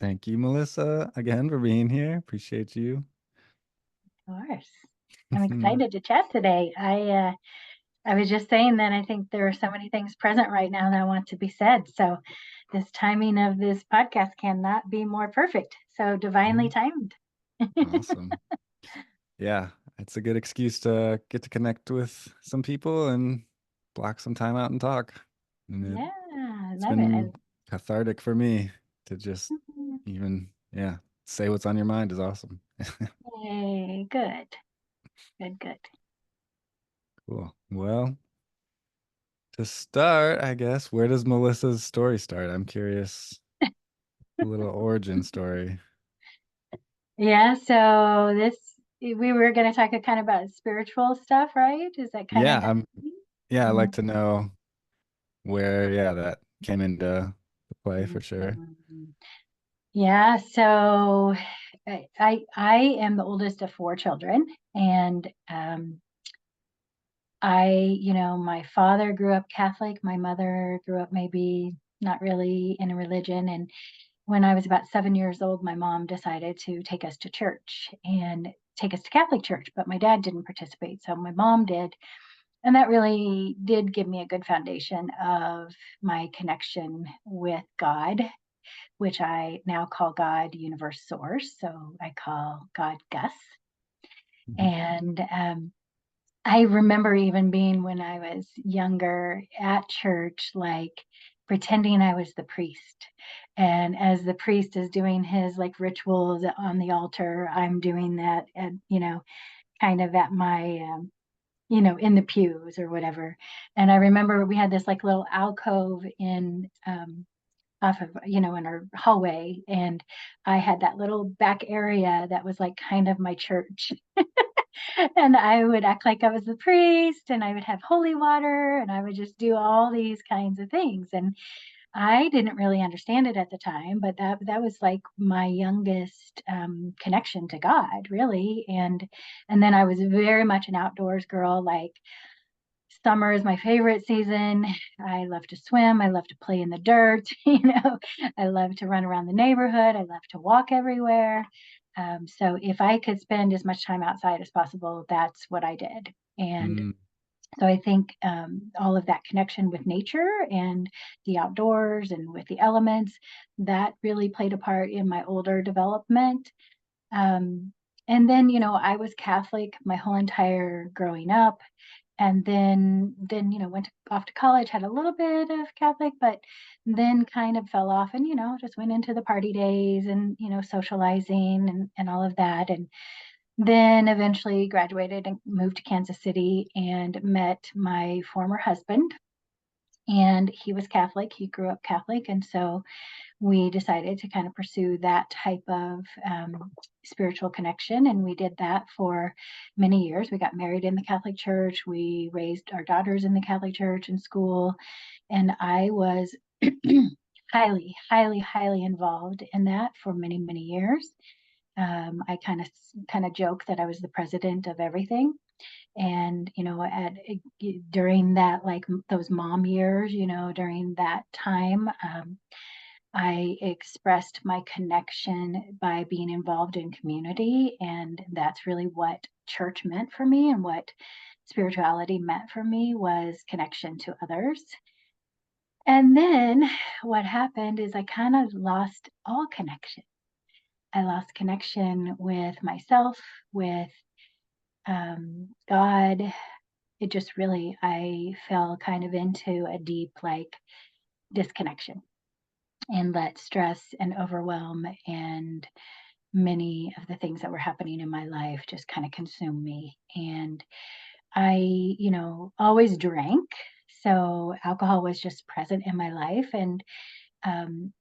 Thank you, Melissa, again for being here. Appreciate you. Of course. I'm excited to chat today. I was just saying that I think there are so many things present right now that want to be said. So this timing of this podcast cannot be more perfect. So divinely Mhm. timed. Awesome. Yeah, it's a good excuse to get to connect with some people and block some time out and talk. And Yeah, I it's love it. been cathartic for me to just even, yeah, say what's on your mind is awesome. Yay, good, good. Cool. Well, to start, I guess, where does Melissa's story start? I'm curious, a little origin story. Yeah, so we were going to talk kind of about spiritual stuff, right? Is that kind Yeah, of yeah, I'd like the to know where, yeah, that came into play for sure. Mhm. Yeah, so I am the oldest of four children, and my father grew up Catholic. My mother grew up maybe not really in a religion, and when I was about 7 years old, my mom decided to take us to church and take us to Catholic church, but my dad didn't participate, so my mom did, and that really did give me a good foundation of my connection with God, which I now call God Universe Source. So I call God Gus. Mhm. And I remember even being when I was younger at church, like pretending I was the priest. And as the priest is doing his like rituals on the altar, I'm doing that at, kind of at my, in the pews or whatever. And I remember we had this like little alcove in off of, in our hallway. And I had that little back area that was like kind of my church. And I would act like I was the priest and I would have holy water and I would just do all these kinds of things. And I didn't really understand it at the time, but that was like my youngest connection to God, really. And then I was very much an outdoors girl. Like summer is my favorite season. I love to swim. I love to play in the dirt. I love to run around the neighborhood. I love to walk everywhere. So if I could spend as much time outside as possible, that's what I did. And Mm, so I think all of that connection with nature and the outdoors and with the elements, that really played a part in my older development. Um, and then, I was Catholic my whole entire growing up, and then went off to college, had a little bit of Catholic, but then kind of fell off, and just went into the party days and socializing and all of that, and then eventually graduated and moved to Kansas City and met my former husband. And he was Catholic. He grew up Catholic. And so we decided to kind of pursue that type of spiritual connection. And we did that for many years. We got married in the Catholic Church. We raised our daughters in the Catholic Church and school. And I was highly, highly, highly involved in that for many, many years. I kind of joke that I was the president of everything. And during that, like those mom years, during that time, I expressed my connection by being involved in community. And that's really what church meant for me, and what spirituality meant for me was connection to others. And then what happened is I kind of lost all connection. I lost connection with myself, with God. It just really, I fell kind of into a deep, like, disconnection, and let stress and overwhelm and many of the things that were happening in my life just kind of consume me. And I, always drank. So alcohol was just present in my life. And, um,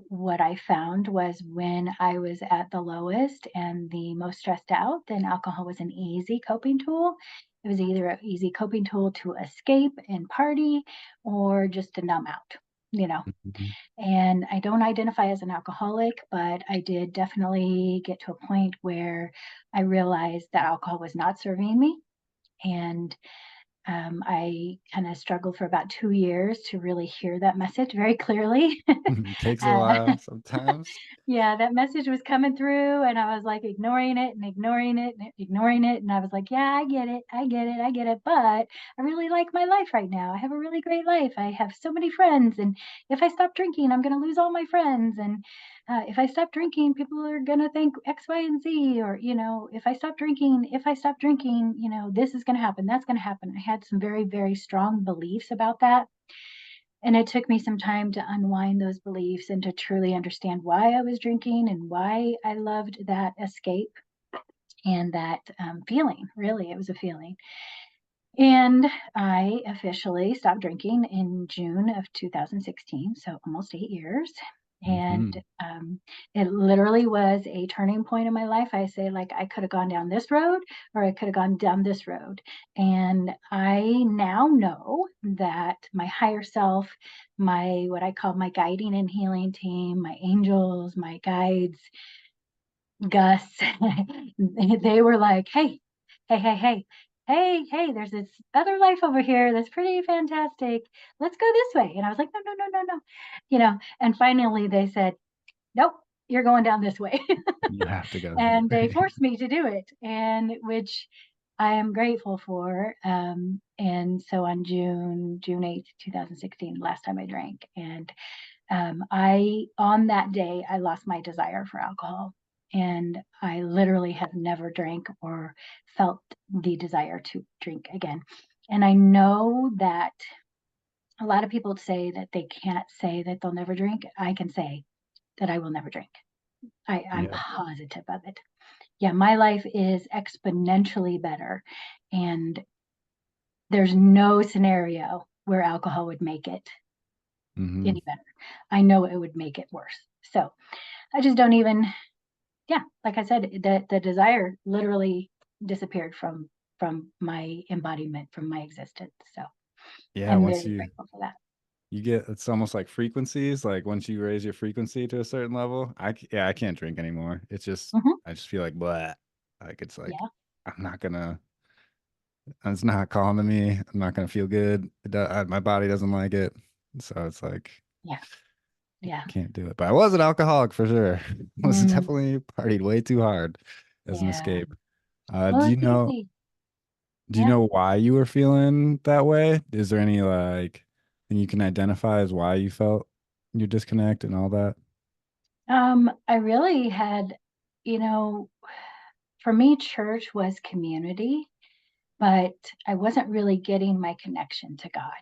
what I found was when I was at the lowest and the most stressed out, then alcohol was an easy coping tool. It was either an easy coping tool to escape and party or just to numb out, you know. mhm. And I don't identify as an alcoholic, but I did definitely get to a point where I realized that alcohol was not serving me. And I kind of struggled for about 2 years to really hear that message very clearly. It takes a uh, while sometimes. yeah, that message was coming through, and I was like ignoring it and ignoring it and ignoring it. And I was like, yeah, I get it. I get it. I get it. But I really like my life right now. I have a really great life. I have so many friends. And if I stop drinking, I'm going to lose all my friends. And if I stop drinking, people are going to think X, Y, and Z. Or, if I stop drinking, this is going to happen. That's going to happen. I had some very, very strong beliefs about that. And it took me some time to unwind those beliefs and to truly understand why I was drinking and why I loved that escape and that feeling. Really, it was a feeling. And I officially stopped drinking in June of 2016, so almost 8 years. And Hmm. it literally was a turning point in my life. I say, like, I could have gone down this road or I could have gone down this road. And I now know that my higher self, what I call my guiding and healing team, my angels, my guides, Gus, they were like, hey, hey, hey, hey, hey, hey, there's this other life over here that's pretty fantastic. Let's go this way. And I was like, no, no, no, no, no. And finally they said, nope, you're going down this way. You have to go this And they way. forced me to do it, and which I am grateful for. And so on June 8th, 2016, last time I drank. And on that day, I lost my desire for alcohol. And I literally have never drank or felt the desire to drink again. And I know that a lot of people say that they can't say that they'll never drink. I can say that I will never drink. I'm Yeah. positive of it. Yeah, my life is exponentially better. And there's no scenario where alcohol would make it Hmm. any better. I know it would make it worse. So I just don't even, yeah, like I said, the desire literally disappeared from my embodiment, from my existence. So Yeah, I'm once very you grateful for that. you get it's almost like frequencies. Like once you raise your frequency to a certain level, yeah, I can't drink anymore. It's just Hmm. I just feel like blah. Like it's like Yeah, I'm not gonna. It's not calming me. I'm not gonna feel good. My body doesn't like it, so it's like yeah, yeah. can't do it. But I was an alcoholic for sure. Was Mm, definitely partied way too hard as an yeah. escape. Well, it's easy. Do you Yeah. know why you were feeling that way? Is there any like thing you can identify as why you felt your disconnect and all that? I really had, you know, for me, church was community, but I wasn't really getting my connection to God.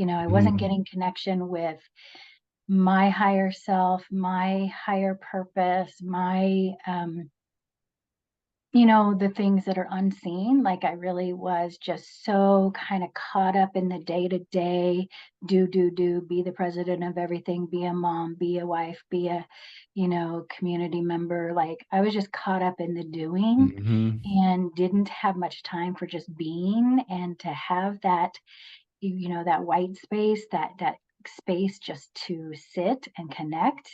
I wasn't Mm-hmm. getting connection with my higher self, my higher purpose, the things that are unseen. Like I really was just so kind of caught up in the day to day, do, be the president of everything, be a mom, be a wife, be a, community member. Like I was just caught up in the doing Mm-hmm. and didn't have much time for just being and to have that white space, that space just to sit and connect.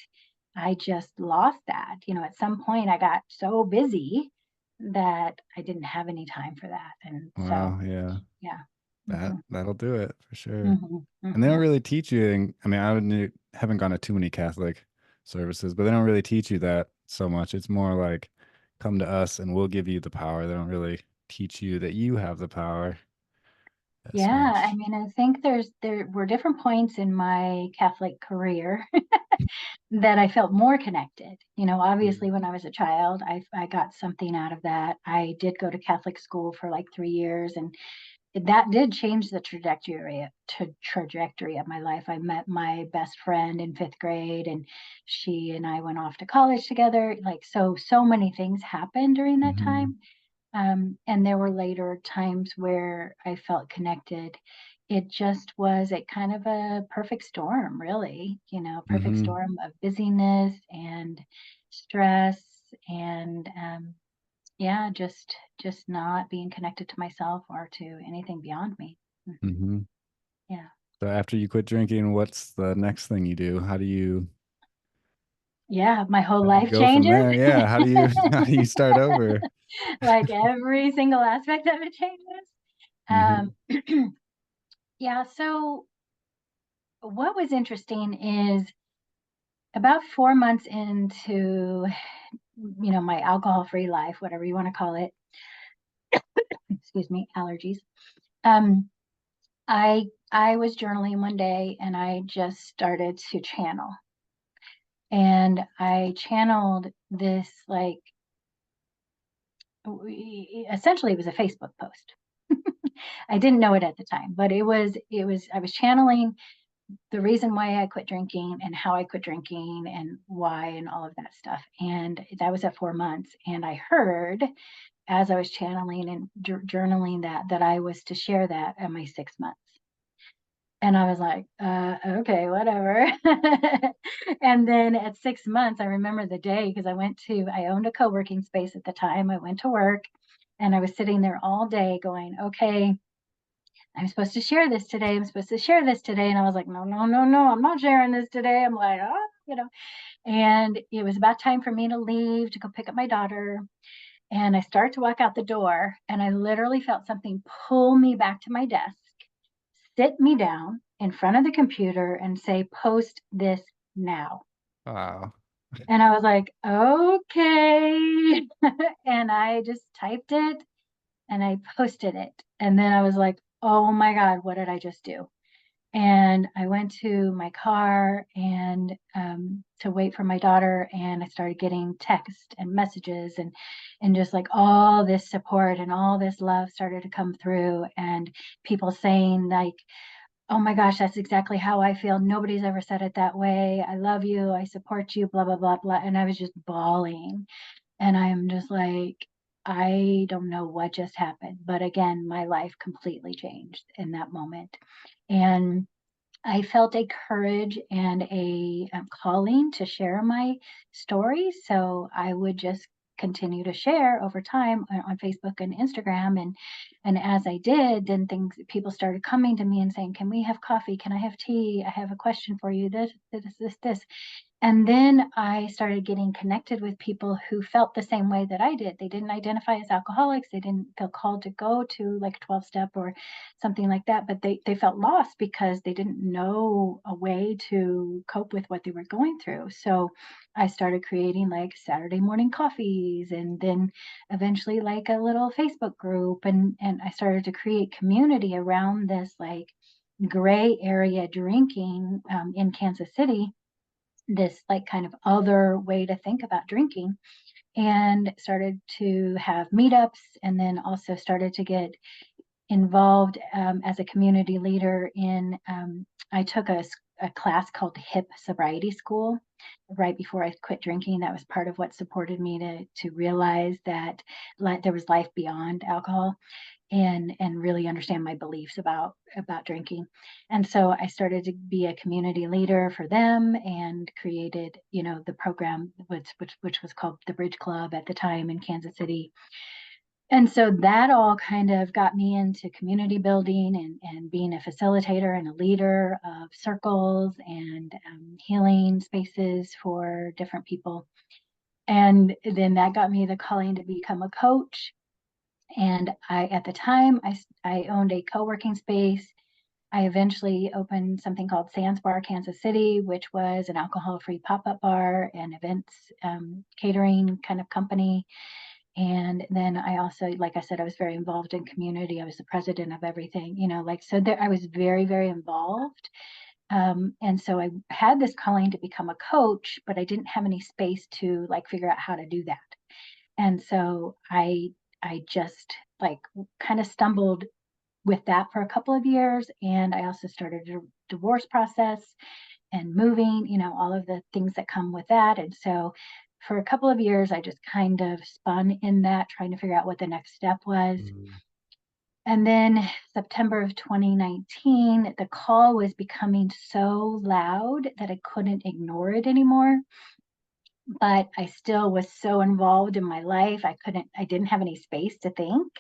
I just lost that. At some point I got so busy that I didn't have any time for that. And so, Wow, yeah. yeah. That Hmm. that'll do it for sure. Hmm. And they don't Hmm. really teach you, I mean, haven't gone to too many Catholic services, but they don't really teach you that so much. It's more like come to us and we'll give you the power. They don't really teach you that you have the power as Yeah, I much. mean, I think there were different points in my Catholic career that I felt more connected. Mm-hmm. Obviously when I was a child, I got something out of that. I did go to Catholic school for like 3 years, and that did change the trajectory of my life. I met my best friend in 5th grade, and she and I went off to college together. Like so many things happened during that Mm-hmm. time. And there were later times where I felt connected. It just was a kind of a perfect storm, really, perfect Mm-hmm. storm of busyness and stress and yeah, just not being connected to myself or to anything beyond me. Hmm. Mm-hmm. Yeah. So after you quit drinking, what's the next thing you do? Yeah, my whole how do you life go from changes. there? Yeah, how do you how do you start over? Like every single aspect of it changes. Mhm. Um, yeah, so what was interesting is about 4 months into, my alcohol-free life, whatever you wanna call it, excuse me, allergies. Um, I was journaling one day and I just started to channel. And I channeled this like essentially it was a Facebook post. I didn't know it at the time, but it was I was channeling the reason why I quit drinking and how I quit drinking and why and all of that stuff. And that was at 4 months and I heard as I was channeling and journaling that I was to share that at my 6 months. And I was like, okay, whatever. And then at 6 months, I remember the day because I owned a co-working space at the time. I went to work and I was sitting there all day going, okay, I'm supposed to share this today. I'm supposed to share this today. And I was like, no, no, no, no, I'm not sharing this today. I'm like, and it was about time for me to leave to go pick up my daughter. And I start to walk out the door and I literally felt something pull me back to my desk, sit me down in front of the computer and say, post this now. Wow. And I was like, okay. And I just typed it and I posted it. And then I was like, oh my God, what did I just do? And I went to my car and to wait for my daughter, and I started getting text and messages and just like all this support and all this love started to come through, and people saying like, "Oh my gosh, that's exactly how I feel. Nobody's ever said it that way. I love you. I support you, blah, blah, blah, blah." And I was just bawling. And I'm just like, I don't know what just happened. But again, my life completely changed in that moment. And I felt a courage and a calling to share my story. So I would just continue to share over time on Facebook and Instagram. And as I did, then people started coming to me and saying, "Can we have coffee? Can I have tea? I have a question for you. This." And then I started getting connected with people who felt the same way that I did. They didn't identify as alcoholics. They didn't feel called to go to like a 12 step or something like that, but they felt lost because they didn't know a way to cope with what they were going through. So I started creating like Saturday morning coffees and then eventually like a little Facebook group and I started to create community around this like gray area drinking in Kansas City, this like kind of other way to think about drinking, and started to have meetups and then also started to get involved as a community leader in I took a class called hip sobriety school right before I quit drinking. That was part of what supported me to realize that there was life beyond alcohol and really understand my beliefs about drinking. And so I started to be a community leader for them and created, the program which was called the Bridge Club at the time in Kansas City. And so that all kind of got me into community building and being a facilitator and a leader of circles and healing spaces for different people. And then that got me the calling to become a coach. And at the time, I owned a co-working space. I eventually opened something called Sands Bar Kansas City, which was an alcohol-free pop-up bar and events catering kind of company. And then I also, like I said, I was very involved in community. I was the president of everything, so there, I was very, very involved. And so I had this calling to become a coach, but I didn't have any space to like figure out how to do that. And so I just like kind of stumbled with that for a couple of years. And I also started a divorce process and moving, all of the things that come with that. And so for a couple of years, I just kind of spun in that, trying to figure out what the next step was. Mm. And then September of 2019, the call was becoming so loud that I couldn't ignore it anymore. But I still was so involved in my life. I didn't have any space to think.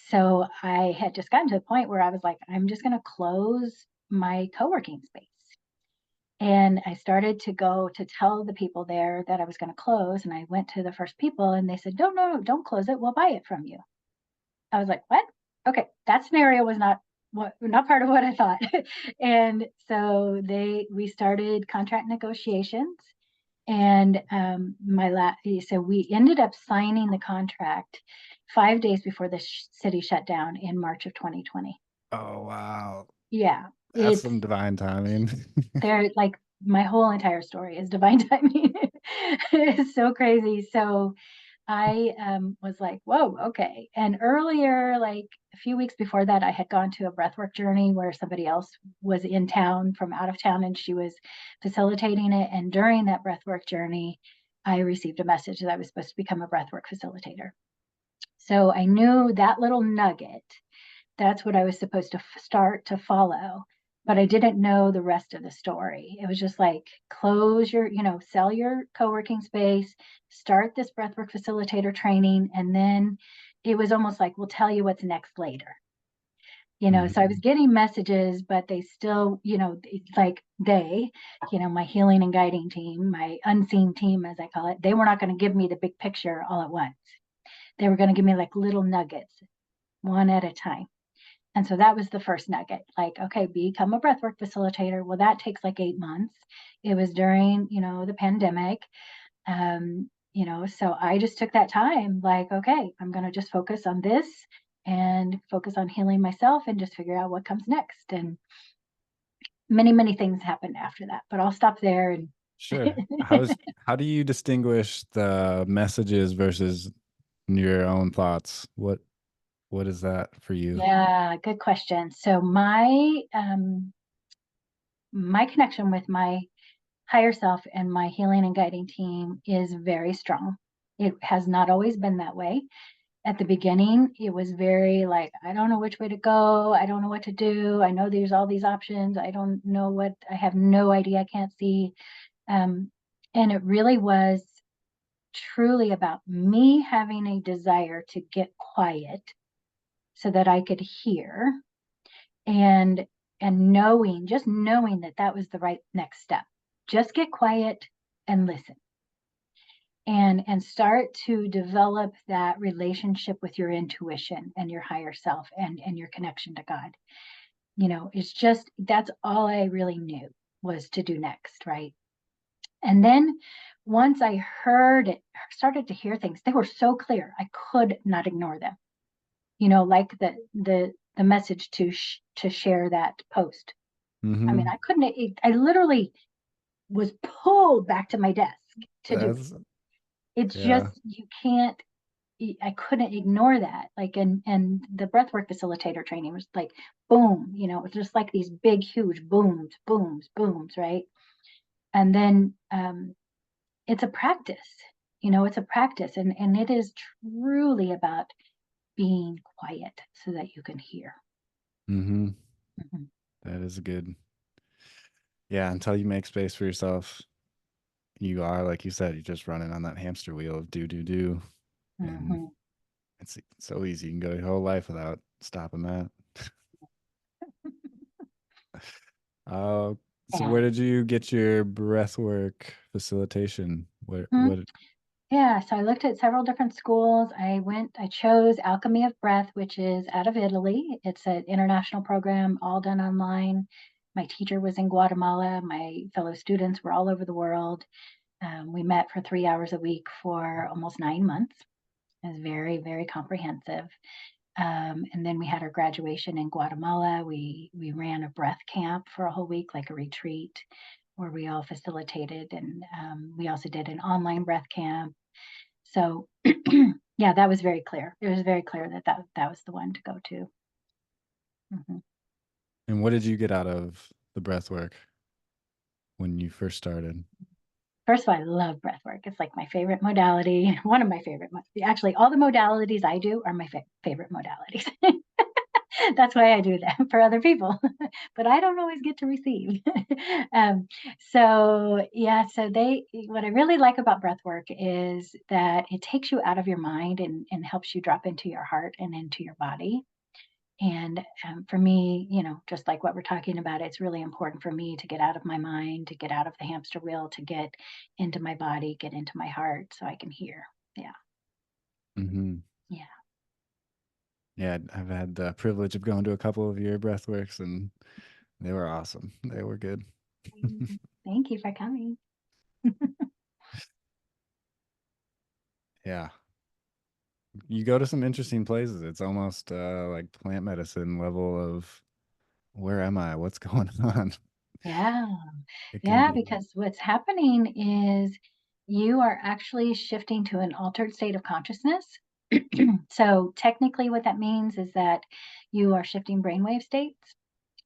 So I had just gotten to the point where I was like, I'm just going to close my co-working space. And I started to go to tell the people there that I was going to close. And I went to the first people and they said, no, no, no, don't close it. We'll buy it from you. I was like, what? okay, that scenario was not part of what I thought. And so we started contract negotiations, and so we ended up signing the contract 5 days before the city shut down in March of 2020. Oh, wow. Yeah, That's it's some divine timing. there like my whole entire story is divine timing. It's so crazy. So I was like, whoa, okay. And earlier, like a few weeks before that, I had gone to a breathwork journey where somebody else was in town from out of town and she was facilitating it. And during that breathwork journey, I received a message that I was supposed to become a breathwork facilitator. So I knew that little nugget, that's what I was supposed to start to follow. But I didn't know the rest of the story. It was just like sell your co-working space, start this breathwork facilitator training, and then it was almost like we'll tell you what's next later. So I was Mhm. getting messages, but they still, like my healing and guiding team, my unseen team, as I call it, they were not going to give me the big picture all at once. They were going to give me like little nuggets, one at a time. And so that was the first nugget, like, okay, become a breathwork facilitator. Well, that takes like 8 months. It was during, the pandemic. So I just took that time, like, okay, I'm going to just focus on this and focus on healing myself and just figure out what comes next. And many, many things happened after that, but I'll stop there. And Sure. How do you distinguish the messages versus your own thoughts? What is that for you? yeah, good question. So my connection with my higher self and my healing and guiding team is very strong. It has not always been that way. At the beginning, it was very like, I don't know which way to go. I don't know what to do. I know there's all these options. I have no idea. I can't see. Um, and it really was truly about me having a desire to get quiet so that I could hear, and just knowing that that was the right next step. Just get quiet and listen, and start to develop that relationship with your intuition and your higher self and your connection to God. It's just that's all I really knew was to do next, right? And then once I heard it, started to hear things, they were so clear I could not ignore them. Like the message to share that post. I mean, Mhm. I couldn't. I literally was pulled back to my desk to do it. That's It's just yeah. you can't. I couldn't ignore that. Like, and the breathwork facilitator training was like, boom. It was just like these big, huge booms, booms, booms, right? And then it's a practice. It's a practice, and it is truly about being quiet so that you can hear. Mhm. Mhm. That is good. Yeah, until you make space for yourself, you are, like you said, you're just running on that hamster wheel of do, do, do. And Mhm. it's so easy. You can go your whole life without stopping that. Uh, so Yeah. where did you get your breathwork facilitation? Mhm. What? Yeah, so I looked at several different schools. I chose Alchemy of Breath, which is out of Italy. It's an international program, all done online. My teacher was in Guatemala. My fellow students were all over the world. We met for 3 hours a week for almost 9 months. It was very, very comprehensive. And then we had our graduation in Guatemala. We ran a breath camp for a whole week, like a retreat, where we all facilitated, and we also did an online breath camp. So, yeah, that was very clear. It was very clear that was the one to go to. Mhm. And what did you get out of the breathwork when you first started? First of all, I love breath work. It's like my favorite modality. One of my favorite. Actually, all the modalities I do are my favorite modalities. That's why I do them for other people, but I don't always get to receive. um, so yeah, what I really like about breath work is that it takes you out of your mind and helps you drop into your heart and into your body. And for me, just like what we're talking about, it's really important for me to get out of my mind, to get out of the hamster wheel, to get into my body, get into my heart so I can hear. Yeah. Hmm. Yeah. Yeah, I've had the privilege of going to a couple of your breathworks, and they were awesome. They were good. Thank you for coming. Yeah. You go to some interesting places. It's almost like plant medicine level of where am I? What's going on? Yeah. It can Yeah, be. because what's happening is you are actually shifting to an altered state of consciousness. So technically what that means is that you are shifting brainwave states.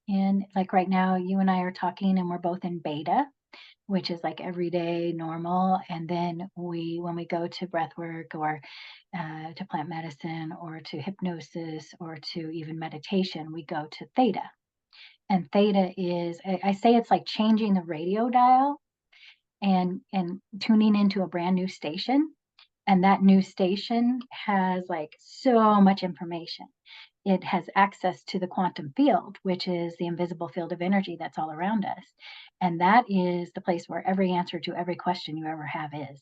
And like right now, you and I are talking and we're both in beta, which is like everyday normal. And then when we go to breath work or to plant medicine or to hypnosis or to even meditation, we go to theta. And theta is, I say it's like changing the radio dial and tuning into a brand new station. And that new station has like so much information. It has access to the quantum field, which is the invisible field of energy that's all around us. And that is the place where every answer to every question you ever have is.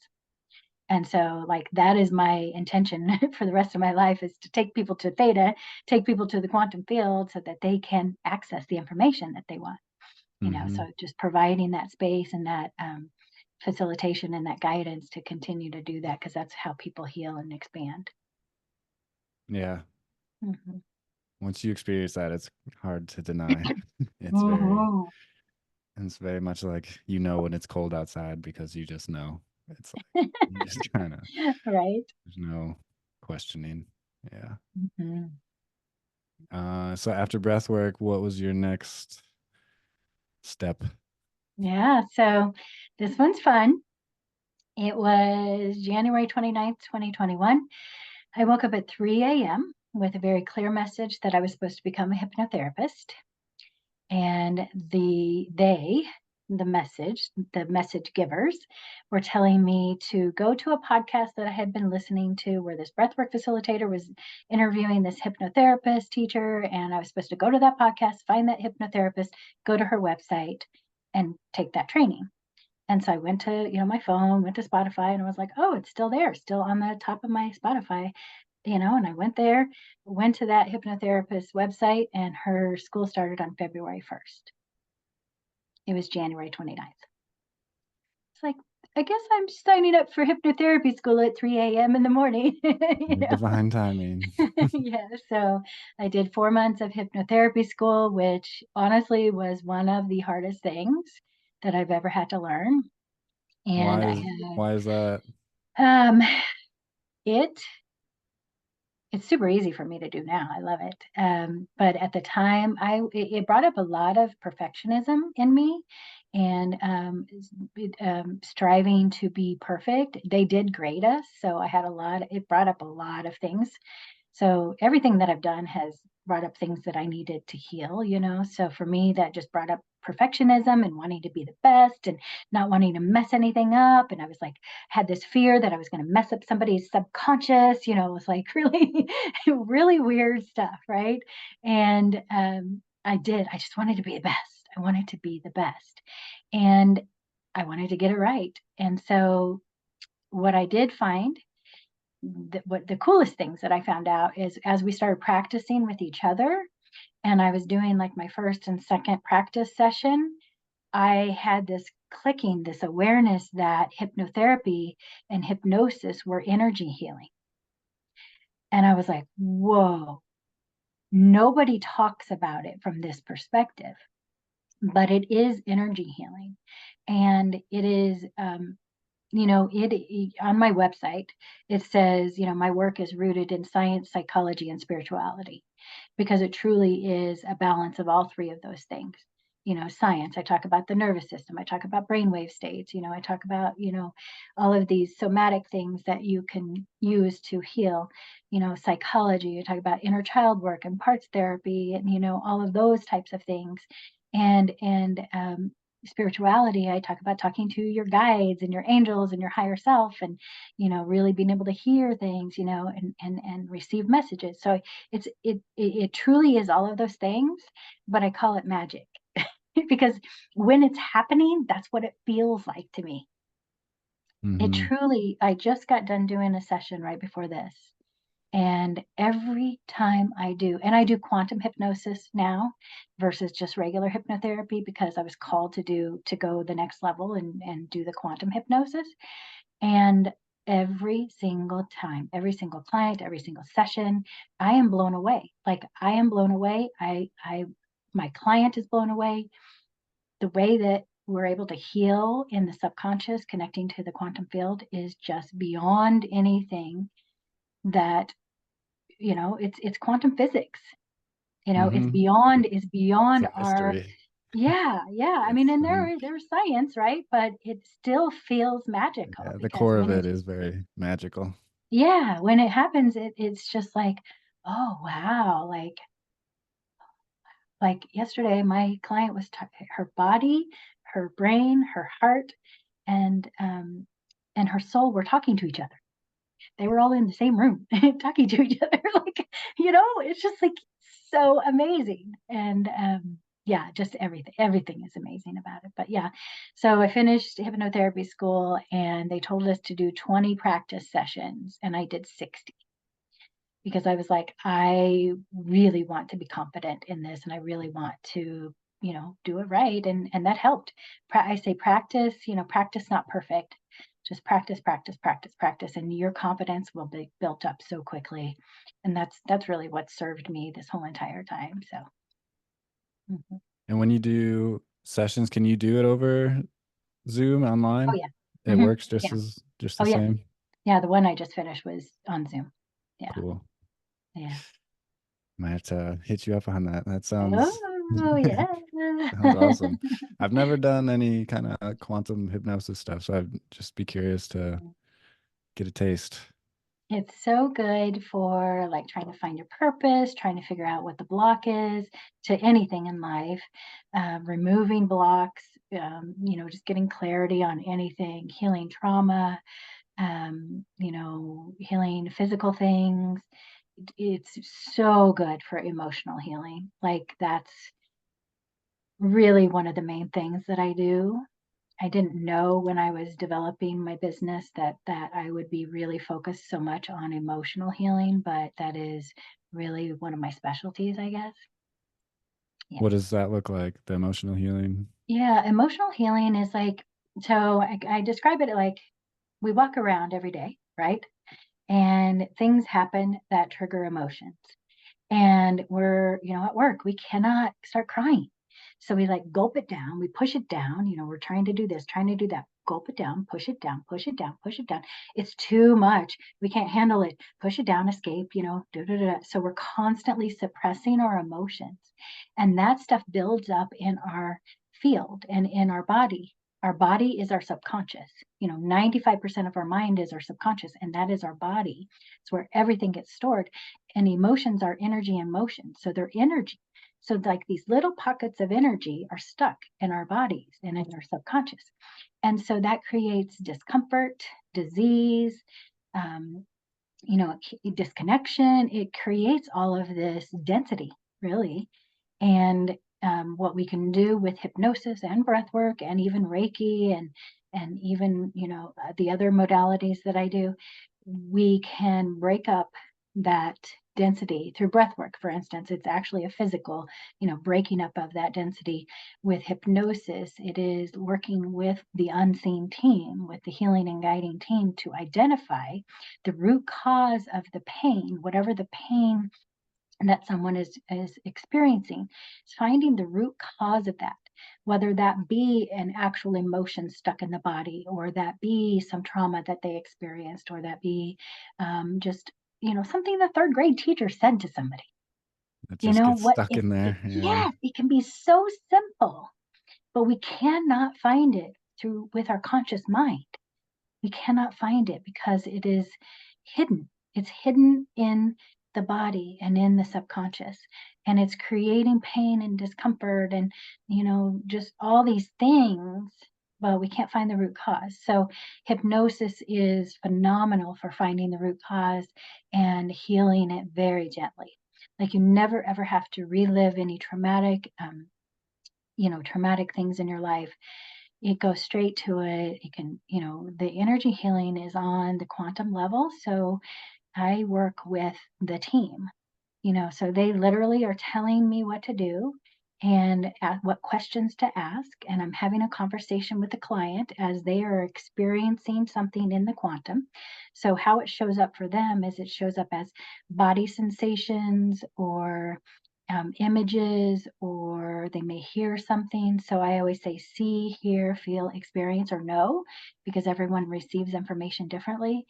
And so, like, that is my intention for the rest of my life is to take people to theta, take people to the quantum field so that they can access the information that they want. Hmm. So just providing that space and that facilitation and that guidance to continue to do that because that's how people heal and expand. Yeah. Hmm. Once you experience that, it's hard to deny. It's very, Hmm. it's very much like you know when it's cold outside because you just know. It's like you just kind of, Right. there's no questioning. Yeah. Hmm. So after breath work, what was your next step? Yeah. So this one's fun. It was January 29th, 2021. I woke up at 3 a.m. with a very clear message that I was supposed to become a hypnotherapist. And the message givers were telling me to go to a podcast that I had been listening to where this breathwork facilitator was interviewing this hypnotherapist teacher. And I was supposed to go to that podcast, find that hypnotherapist, go to her website, and take that training. And so I went to, my phone, went to Spotify, and I was like, oh, it's still there, still on the top of my Spotify, and I went there, went to that hypnotherapist website, and her school started on February 1st. It was January 29th. It's like, I guess I'm signing up for hypnotherapy school at 3 a.m. in the morning. Divine timing. Yeah. So I did 4 months of hypnotherapy school, which honestly was one of the hardest things that I've ever had to learn. And Why I is why is that? had, it it's super easy for me to do now. I love it. But at the time, it brought up a lot of perfectionism in me, and striving to be perfect. They did grade us, so I had a lot. It brought up a lot of things. So everything that I've done has brought up things that I needed to heal. So for me, that just brought up perfectionism and wanting to be the best and not wanting to mess anything up. And I was like, had this fear that I was going to mess up somebody's subconscious. It was like really, really weird stuff. Right. And I did. I just wanted to be the best. I wanted to be the best. And I wanted to get it right. And so what I did find what the coolest things that I found out is as we started practicing with each other, and I was doing like my first and second practice session, I had this clicking, this awareness that hypnotherapy and hypnosis were energy healing. And I was like, whoa, nobody talks about it from this perspective, but it is energy healing. And it is on my website, it says, my work is rooted in science, psychology, and spirituality because it truly is a balance of all three of those things. Science, I talk about the nervous system, I talk about brainwave states, I talk about, all of these somatic things that you can use to heal. Psychology, I talk about inner child work and parts therapy and, all of those types of things. And spirituality, I talk about talking to your guides and your angels and your higher self and, really being able to hear things, and receive messages. So it truly is all of those things, but I call it magic because when it's happening, that's what it feels like to me. It Hmm. truly, I just got done doing a session right before this. And every time I do, and I do quantum hypnosis now versus just regular hypnotherapy because I was called to go the next level and do the quantum hypnosis. And every single time, every single client, every single session, I am blown away. Like I am blown away. My client is blown away. The way that we're able to heal in the subconscious, connecting to the quantum field is just beyond anything that, it's quantum physics. Mm-hmm. It's It's beyond a our. mystery. Yeah, yeah. I mean, It's and there's science, right? But it still feels magical yeah, the because core of when it it is very magical. yeah, when it happens, it's just like, oh wow, like yesterday, my client was her body, her brain, her heart, and um, and her soul were talking to each other. They were all in the same room talking to each other. Like, it's just like so amazing. And yeah, just everything is amazing about it. But yeah, so I finished hypnotherapy school and they told us to do 20 practice sessions, and I did 60 because I was like, I really want to be confident in this and I really want to, do it right. And that helped. I say practice, practice not perfect. Just practice, practice, practice, practice, and your confidence will be built up so quickly. And that's really what served me this whole entire time. So mhm. And when you do sessions, can you do it over Zoom Oh online? yeah. It works Yeah. just Oh the yeah. same. Yeah. The one I just finished was on Zoom. Yeah. Cool. Yeah. Might have to hit you up on that. That sounds Oh yeah. sounds awesome. I've never done any kind of quantum hypnosis stuff, so I'd just be curious to get a taste. It's so good for like trying to find your purpose, trying to figure out what the block is to anything in life, removing blocks, just getting clarity on anything, healing trauma, healing physical things. It's so good for emotional healing. Like that's really one of the main things that I do. I didn't know when I was developing my business that I would be really focused so much on emotional healing, but that is really one of my specialties, I guess. Yeah. What does that look like? The emotional healing? Yeah, emotional healing is like, so I describe it like we walk around every day, right? And things happen that trigger emotions. And we're, at work, we cannot start crying. So we like gulp it down, we push it down, we're trying to do this, trying to do that. Gulp it down, push it down, push it down, push it down. It's too much. We can't handle it. Push it down, escape, da, da, da. So we're constantly suppressing our emotions. And that stuff builds up in our field and in our body. Our body is our subconscious. 95% of our mind is our subconscious, and that is our body. It's where everything gets stored. And emotions are energy and motion. So they're energy. So, like these little pockets of energy are stuck in our bodies and in our subconscious. And so that creates discomfort, disease, um, disconnection. It creates all of this density, really. And what we can do with hypnosis and breath work and even Reiki and even the other modalities that I do, we can break up that density through breath work. For instance, it's actually a physical, breaking up of that density. With hypnosis, it is working with the unseen team, with the healing and guiding team to identify the root cause of the pain, whatever the pain that someone is experiencing. It's finding the root cause of that, whether that be an actual emotion stuck in the body, or that be some trauma that they experienced, or that be just something the third grade teacher said to somebody. It You just know gets what? stuck in there. Yeah. Yes, it can be so simple, but we cannot find it through with our conscious mind. We cannot find it because it is hidden. It's hidden in the body and in the subconscious. And it's creating pain and discomfort and, just all these things, but we can't find the root cause. So hypnosis is phenomenal for finding the root cause and healing it very gently. Like you never ever have to relive any traumatic things in your life. It goes straight to it. It can, the energy healing is on the quantum level. So I work with the team. So they literally are telling me what to do and what questions to ask. And I'm having a conversation with the client as they are experiencing something in the quantum. So, how it shows up for them is it shows up as body sensations or images, or they may hear something. So, I always say see, hear, feel, experience, or know, because everyone receives information differently,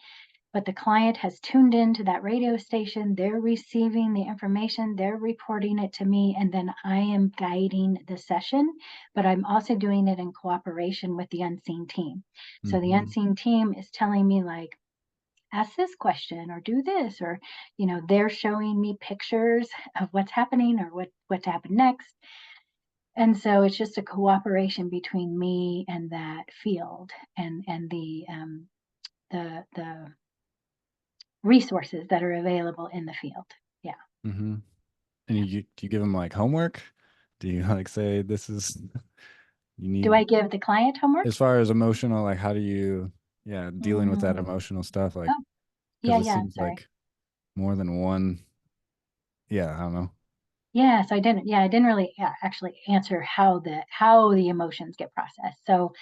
but the client has tuned into that radio station. They're receiving the information, they're reporting it to me, and then I am guiding the session. But I'm also doing it in cooperation with the unseen team. So the Mm-hmm. unseen team is telling me, like, ask this question or do this, or, they're showing me pictures of what's happening or what to happen next. And so it's just a cooperation between me and that field and the resources that are available in the field. Yeah. Mm-hmm. And do you give them like homework? Do you like say this is you Do need I give the client homework? as far as emotional, like how do you, yeah, dealing with that Mm. emotional stuff, like Oh, yeah, because it yeah, I'm seems sorry. like more than one. Yeah, I don't know. Yes, I didn't really actually answer how the emotions get processed. So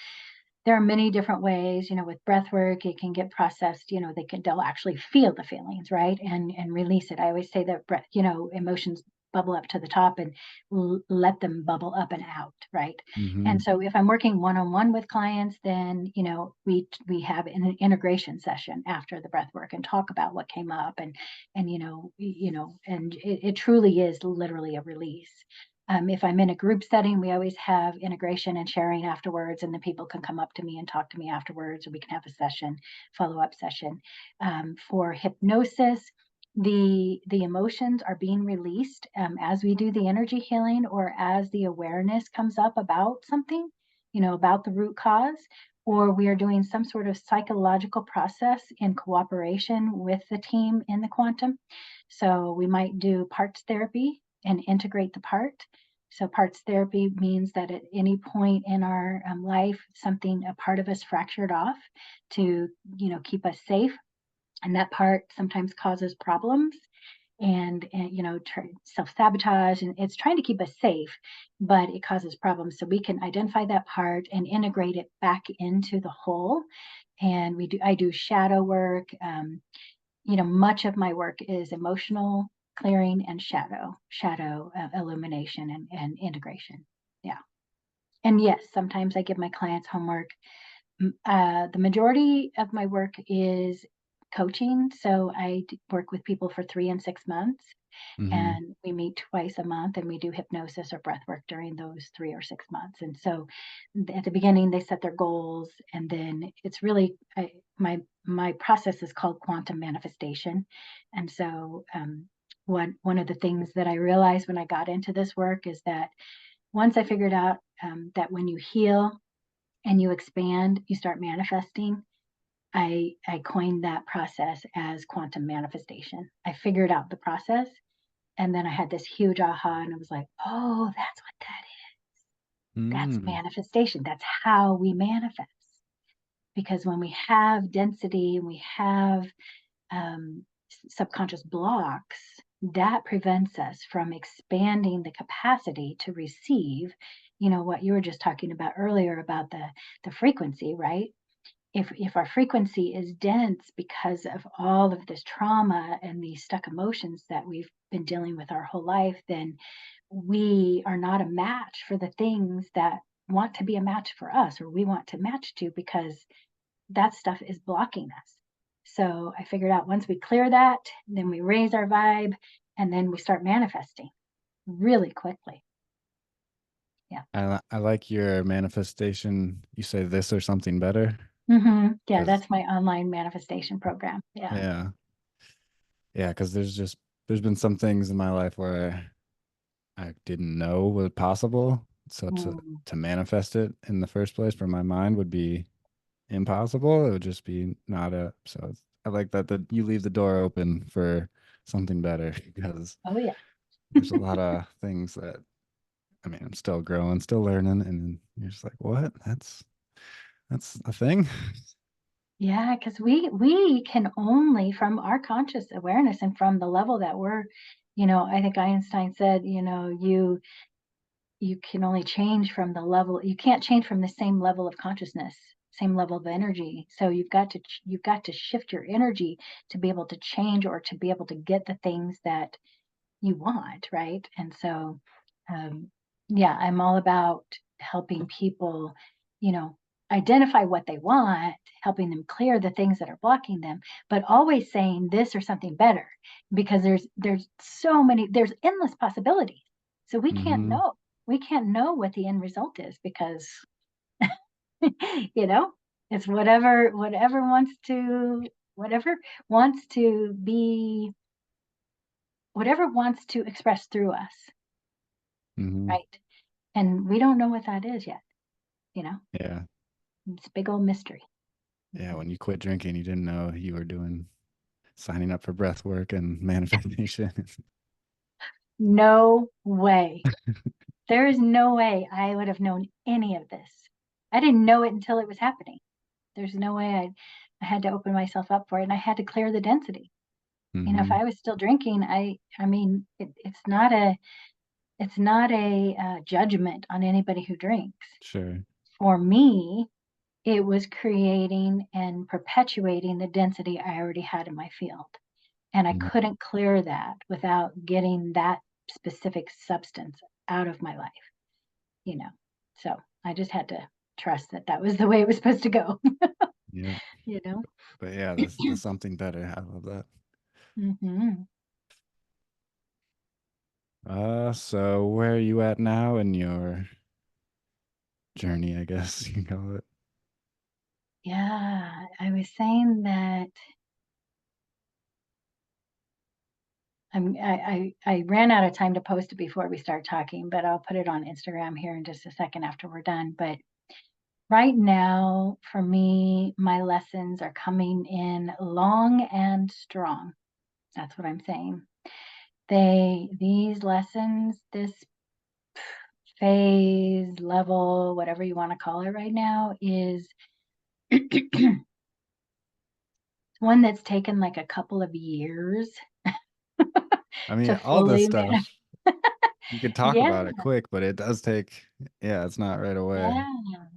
there are many different ways, with breath work, it can get processed, they'll actually feel the feelings, right? And release it. I always say that breath, emotions bubble up to the top and let them bubble up and out, right? Mm-hmm. And so if I'm working one-on-one with clients, then, we have an integration session after the breath work and talk about what came up, and it truly is literally a release. If I'm in a group setting, we always have integration and sharing afterwards, and the people can come up to me and talk to me afterwards, or we can have a session, follow-up session. For hypnosis, the emotions are being released as we do the energy healing, or as the awareness comes up about something, about the root cause, or we are doing some sort of psychological process in cooperation with the team in the quantum. So we might do parts therapy and integrate the part. So parts therapy means that at any point in our life, a part of us fractured off to, keep us safe. And that part sometimes causes problems and self-sabotage, and it's trying to keep us safe, but it causes problems. So we can identify that part and integrate it back into the whole. And I do shadow work. Much of my work is emotional clearing and shadow illumination and integration. Yeah. And yes, sometimes I give my clients homework. The majority of my work is coaching. So I work with people for 3 and 6 months, Mm-hmm. and we meet twice a month, and we do hypnosis or breath work during those 3 or 6 months. And so at the beginning they set their goals, and then it's really my process is called quantum manifestation. And so one of the things that I realized when I got into this work is that once I figured out that when you heal and you expand, you start manifesting. I coined that process as quantum manifestation. I figured out the process, and then I had this huge aha, and I was like, "Oh, that's what that is. That's Mm. manifestation. That's how we manifest." Because when we have density and we have subconscious blocks, that prevents us from expanding the capacity to receive, what you were just talking about earlier about the frequency, right? If our frequency is dense because of all of this trauma and these stuck emotions that we've been dealing with our whole life, then we are not a match for the things that want to be a match for us, or we want to match to, because that stuff is blocking us. So I figured out once we clear that, then we raise our vibe, and then we start manifesting really quickly. Yeah. I like your manifestation. You say this or something better Yeah, because that's my online manifestation program. Yeah. yeah, yeah, because there's been some things in my life where I didn't know was possible. So Mm. to manifest it in the first place for my mind would be impossible. It would just be not a. So I like that you leave the door open for something better because Oh, yeah. there's a lot of things that I mean I'm still growing, still learning, and you're just like, what? That's a thing. Yeah, because we can only from our conscious awareness and from the level that we're, I think Einstein said, you can only change from the level you can't change from the same level of consciousness, same level of energy. So you've got to shift your energy to be able to change or to be able to get the things that you want, right? And so, um, yeah, I'm all about helping people, you know, identify what they want, helping them clear the things that are blocking them, but always saying this or something better, because there's endless possibilities. So Mhm. we can't know what the end result is because, you know, it's whatever wants to be, whatever wants to express through us, Mhm. right? And we don't know what that is yet, you know? Yeah. It's a big old mystery. Yeah, Mhm. when you quit drinking, you didn't know you were doing signing up for breath work and manifestation. No way. There is no way I would have known any of this. I didn't know it until it was happening. There's no way I had to open myself up for it, and I had to clear the density. If Mhm. I was still drinking, I mean, it's not a, judgment on anybody who drinks. Sure. For me, it was creating and perpetuating the density I already had in my field. And I Mhm. couldn't clear that without getting that specific substance out of my life, you know? So I just had to trust that that was the way it was supposed to go, Yep. you know? But yeah, the something better. I love that. Mhm. So where are you at now in your journey, I guess you can call it? Yeah, I was saying that I ran out of time to post it before we start talking, but I'll put it on Instagram here in just a second after we're done. But right now, for me, my lessons are coming in long and strong. That's what I'm saying. These lessons, this phase, level, whatever you want to call it right now, is one that's taken like a couple of years I mean, to all this fully stuff, man. you could talk Yeah. about it quick, but it does take, yeah, it's not right away. Yeah.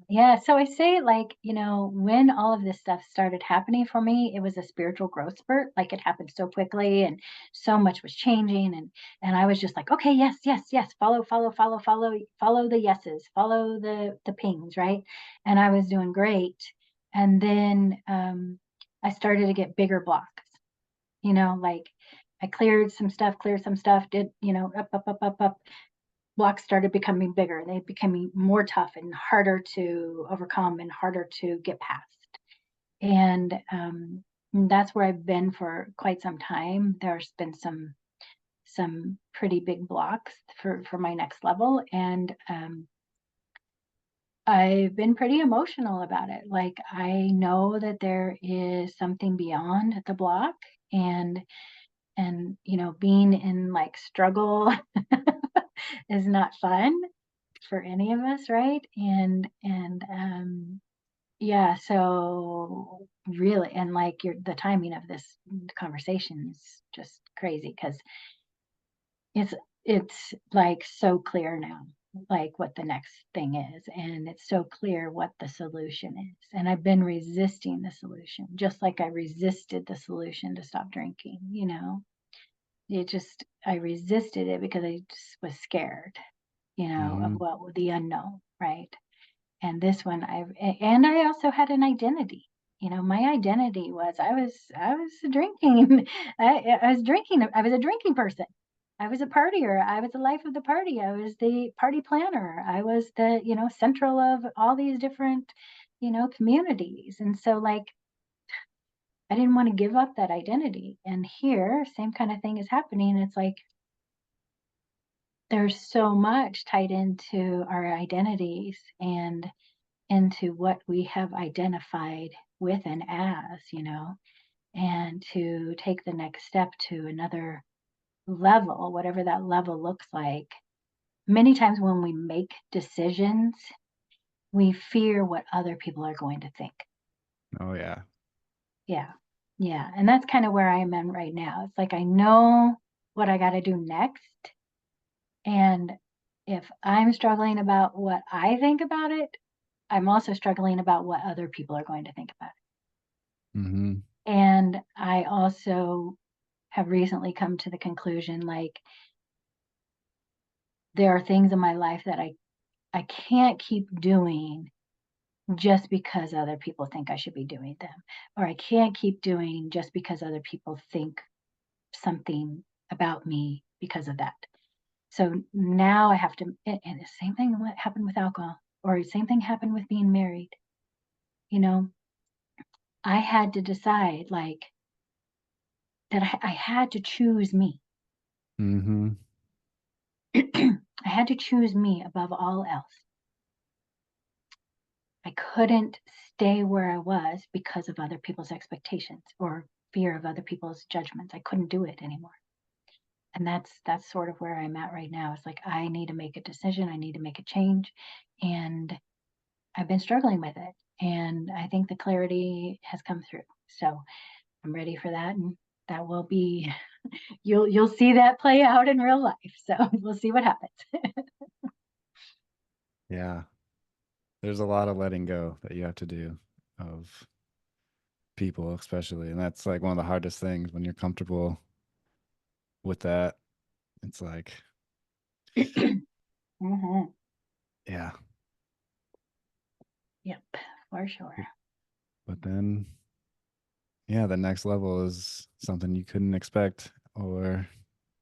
Yeah. So I say, like, when all of this stuff started happening for me, it was a spiritual growth spurt. Like it happened so quickly and so much was changing. And I was just like, okay, yes, yes, yes, follow the yeses, follow the pings, right? And I was doing great. And then I started to get bigger blocks, like I cleared some stuff, did, up, blocks started becoming bigger. They became more tough and harder to overcome and harder to get past. And that's where I've been for quite some time. There's been some pretty big blocks for my next level, and I've been pretty emotional about it. Like I know that there is something beyond the block, and being in like struggle is not fun for any of us, right? And yeah, so really, and like the timing of this conversation is just crazy because it's it's like so clear now, like what the next thing is, and it's so clear what the solution is. And I've been resisting the solution, just like I resisted the solution to stop drinking, I resisted it because I just was scared, of Mhm. the unknown, right? And this one and I also had an identity. My identity was I was drinking. I was drinking. I was a drinking person. I was a partier. I was the life of the party. I was the party planner. I was the, central of all these different, communities. And so like I didn't want to give up that identity. And here, same kind of thing is happening. It's like there's so much tied into our identities and into what we have identified with and as, and to take the next step to another level, whatever that level looks like. Many times when we make decisions, we fear what other people are going to think. Oh yeah. Yeah. Yeah. And that's kind of where I am in right now. It's like I know what I got to do next. And if I'm struggling about what I think about it, I'm also struggling about what other people are going to think about Mhm. it. And I also have recently come to the conclusion like there are things in my life that I can't keep doing just because other people think I should be doing them, or I can't keep doing just because other people think something about me because of that. So now I have to, and the same thing what happened with alcohol, or the same thing happened with being married. You know, I had to decide like that I had to choose me. Mhm. I had to choose me above all else. I couldn't stay where I was because of other people's expectations or fear of other people's judgments. I couldn't do it anymore. And that's sort of where I'm at right now. It's like I need to make a decision, I need to make a change, and I've been struggling with it. And I think the clarity has come through. So I'm ready for that, and that will be you'll see that play out in real life. So we'll see what happens. Yeah. There's a lot of letting go that you have to do of people, especially, and that's, like, one of the hardest things when you're comfortable with that. It's like, Hmm. yeah, Yep, for sure. but then, yeah, the next level is something you couldn't expect or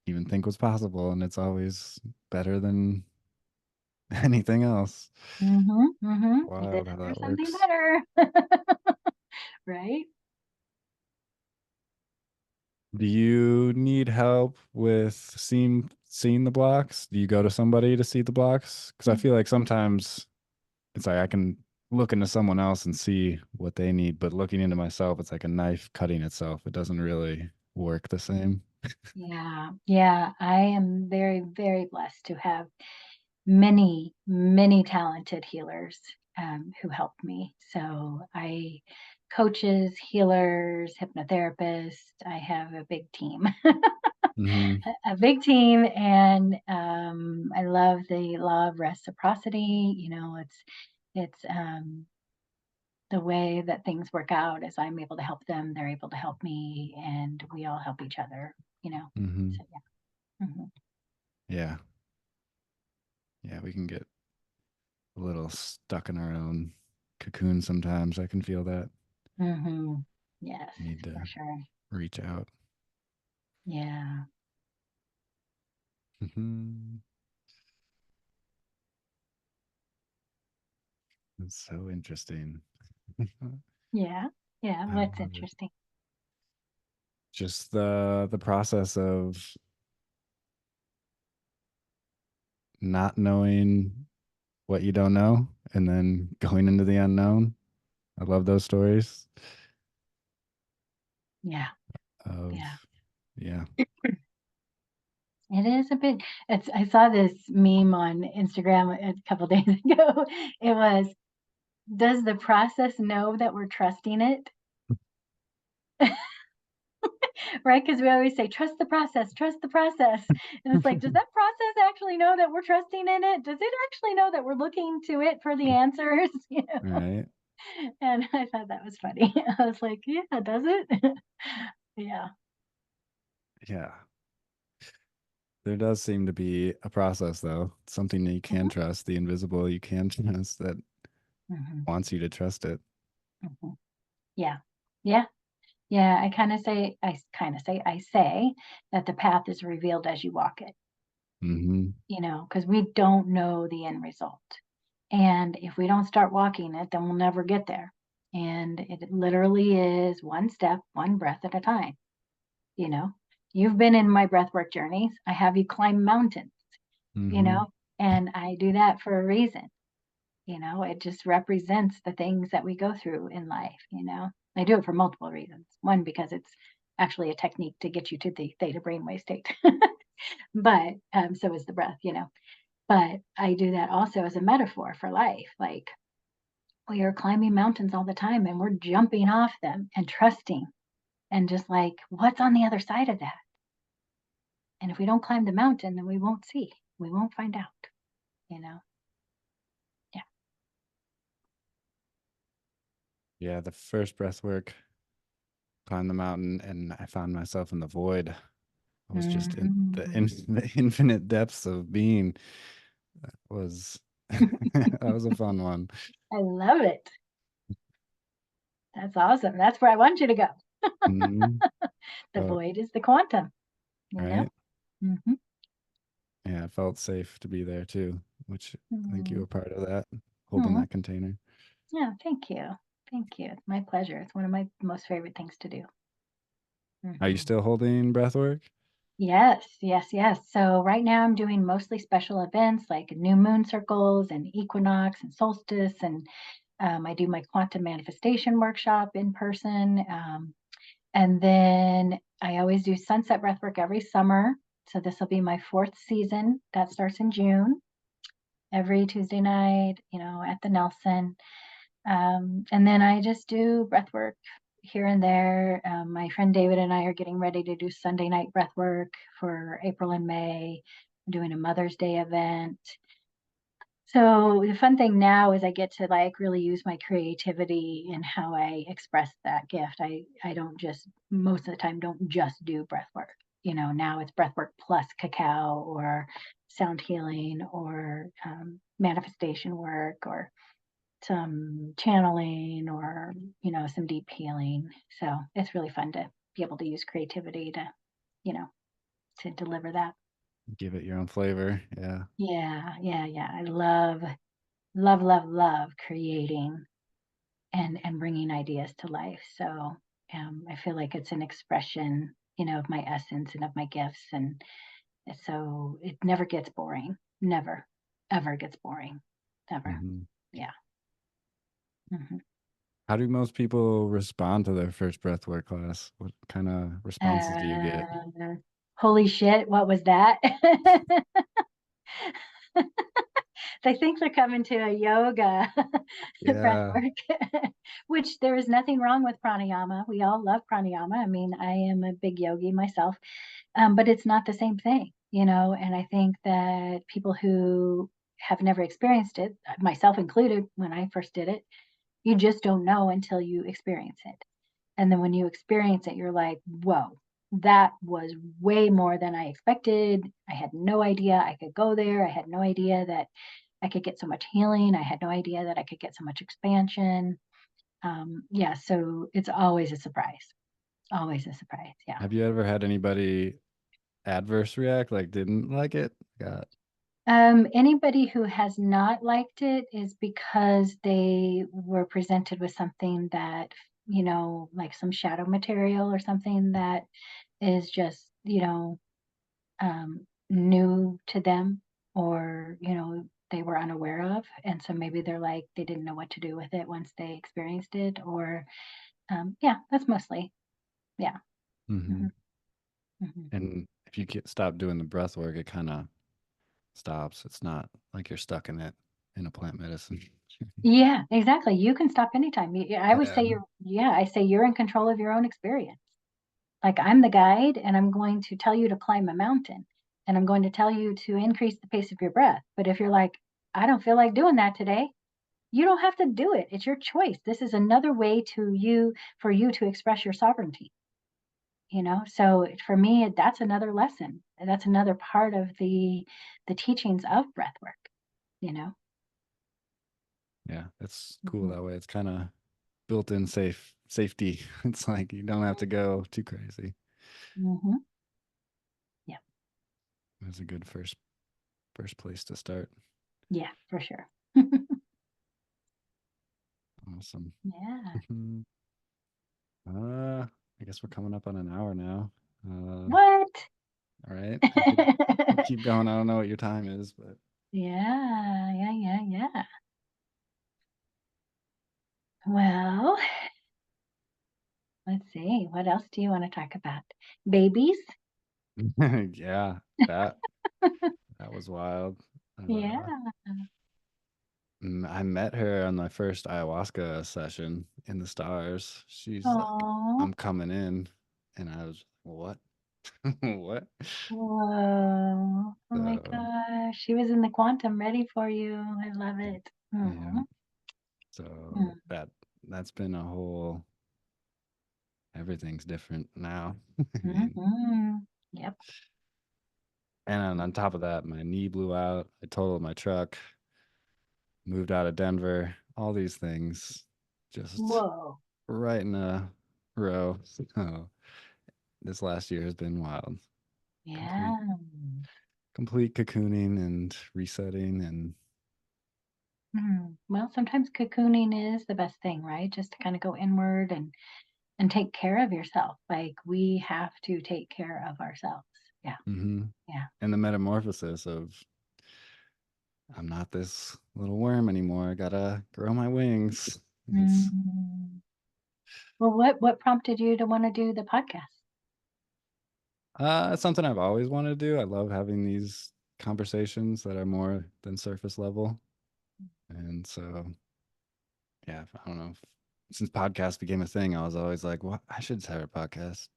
even think was possible, and it's always better than anything else. Hmm. Hmm. If Wild how isn't there that something works. better? Right? Do you need help with seeing the blocks? Do you go to somebody to see the blocks? Because I feel like sometimes it's like I can look into someone else and see what they need, but looking into myself, it's like a knife cutting itself. It doesn't really work the same. Yeah, yeah. I am very, very blessed to have many, many talented healers who helped me. So I coaches, healers, hypnotherapists. I have a big team, Hmm. a big team, and I love the law of reciprocity. It's the way that things work out is I'm able to help them, they're able to help me, and we all help each other. You know, Hmm. so yeah. Hmm. Yeah. Yeah. We can get a little stuck in our own cocoon sometimes. I can feel that. Hmm. Yes, Need for to sure. reach out. Yeah. Hmm. It's so interesting. Yeah. Yeah. I What's love it. interesting? Just the process of not knowing what you don't know and then going into the unknown. I love those stories Yeah. of, Yeah. yeah. It is a bit, I saw this meme on Instagram a couple days ago. It was, does the process know that we're trusting it? Right? Because we always say, trust the process, trust the process. And it's like, does that process actually know that we're trusting in it? Does it actually know that we're looking to it for the answers? Right. And I thought that was funny. I was like, yeah, does it? Yeah. Yeah. There does seem to be a process, though. Something that you can Mhm, trust, the invisible you can trust that mhm, wants you to trust it. mhm. Yeah. Yeah. Yeah. I say that the path is revealed as you walk it, Hmm. because we don't know the end result. And if we don't start walking it, then we'll never get there. And it literally is one step, one breath at a time. You know, you've been in my breathwork journeys. I have you climb mountains, you Hmm. know, and I do that for a reason. It just represents the things that we go through in life. I do it for multiple reasons. One, because it's actually a technique to get you to the theta brainwave state. But so is the breath. But I do that also as a metaphor for life. Like We are climbing mountains all the time and we're jumping off them and trusting and just like, what's on the other side of that? And if we don't climb the mountain, then we won't see. We won't find out, you know? Yeah. Yeah, the first breath work, climbed the mountain, and I found myself in the void. I was just in Mhm. the infinite depths of being. Was that was a fun one. I love it. That's awesome. That's where I want you to go. Mhm. The But void is the quantum, you know? right, Mhm. yeah, it felt safe to be there too, which I think you Mm. were part of that, holding Mm. that container. Yeah, thank you. Thank you. It's my pleasure. It's one of my most favorite things to do. Are you Mhm. still holding breath work? Yes, yes, yes. So right now I'm doing mostly special events like new moon circles and equinox and solstice, and I do my quantum manifestation workshop in person, and then I always do sunset breathwork every summer. So this will be my fourth season. That starts in June. Every Tuesday night, at the Nelson. And then I just do breath work here and there. My friend David and I are getting ready to do Sunday night breath work for April and May. I'm doing a Mother's Day event. So the fun thing now is I get to like really use my creativity in how I express that gift. I don't just most of the time don't just do breath work. Now it's breath work plus cacao or sound healing or manifestation work or some channeling or, some deep healing. So it's really fun to be able to use creativity you know, to deliver that. Give it your own flavor. Yeah. Yeah, yeah, yeah. I love, love, love, love creating and bringing ideas to life. So I feel like it's an expression, of my essence and of my gifts. And so it never gets boring. Never, ever gets boring. Never. Mhm. Yeah. Mhm. How do most people respond to their first breathwork class? What kind of responses do you get? Uh, Holy shit, what was that? They think they're coming to a yoga breath Yeah. work, which there is nothing wrong with pranayama. We all love pranayama. I mean, I am a big yogi myself, but it's not the same thing, and I think that people who have never experienced it, myself included, when I first did it, you just don't know until you experience it. And then when you experience it, you're like, whoa, that was way more than I expected. I had no idea I could go there. I had no idea that I could get so much healing. I had no idea that I could get so much expansion. Yeah, so it's always a surprise. Always a surprise. Yeah. Have you ever had anybody adverse react, like didn't like it? Got Anybody who has not liked it is because they were presented with something that, like some shadow material or something that is just, new to them or, they were unaware of. And so maybe they're like, they didn't know what to do with it once they experienced it. Or, yeah, that's mostly, yeah. hmm Hmm. Hmm. And if you get stop doing the breath work, it kind of stops. It's not like you're stuck in it in a plant medicine. Yeah, exactly. You can stop anytime. I would Yeah. say yeah, I say you're in control of your own experience. Like I'm the guide and I'm going to tell you to climb a mountain and I'm going to tell you to increase the pace of your breath. But if you're like, I don't feel like doing that today, you don't have to do it. It's your choice. This is another way for you to express your sovereignty, So for me, that's another lesson. And that's another part of the teachings of breath work, you know. Yeah, it's cool Mhm. that way. It's kind of built-in safety. It's like you don't have to go too crazy. Mhm. Yeah. It's a good first place to start. Yeah, for sure. Awesome. Yeah. I guess we're coming up on an hour now. What? All right. I could keep going. I don't know what your time is, but Yeah, yeah, yeah, yeah. Well, let's see. What else do you want to talk about? Babies? yeah, that that was wild. Yeah. Uh, I met her on my first ayahuasca session in the stars. She's like, Oh, "I'm coming in," and I was, "What? What?" whoa. Oh my So, gosh. She was in the quantum ready for you. I love it. yeah. Oh. So that's been a whole everything's different now. I mean, Mm-hmm. Yep. and on top of that, my knee blew out. I totaled my truck, moved out of Denver, all these things just Whoa. right in a row. So this last year has been wild. Complete Yeah. complete cocooning and resetting and Well, sometimes cocooning is the best thing, right? Just to kind of go inward and take care of yourself. Like we have to take care of ourselves. Yeah. mhm, Yeah. and the metamorphosis of I'm not this little worm anymore. I gotta grow my wings. It's Mm. Well, what prompted you to want to do the podcast? it's something I've always wanted to do. I love having these conversations that are more than surface level. And so, yeah, I don't know. Since podcasts became a thing, I was always like, well, I should start a podcast.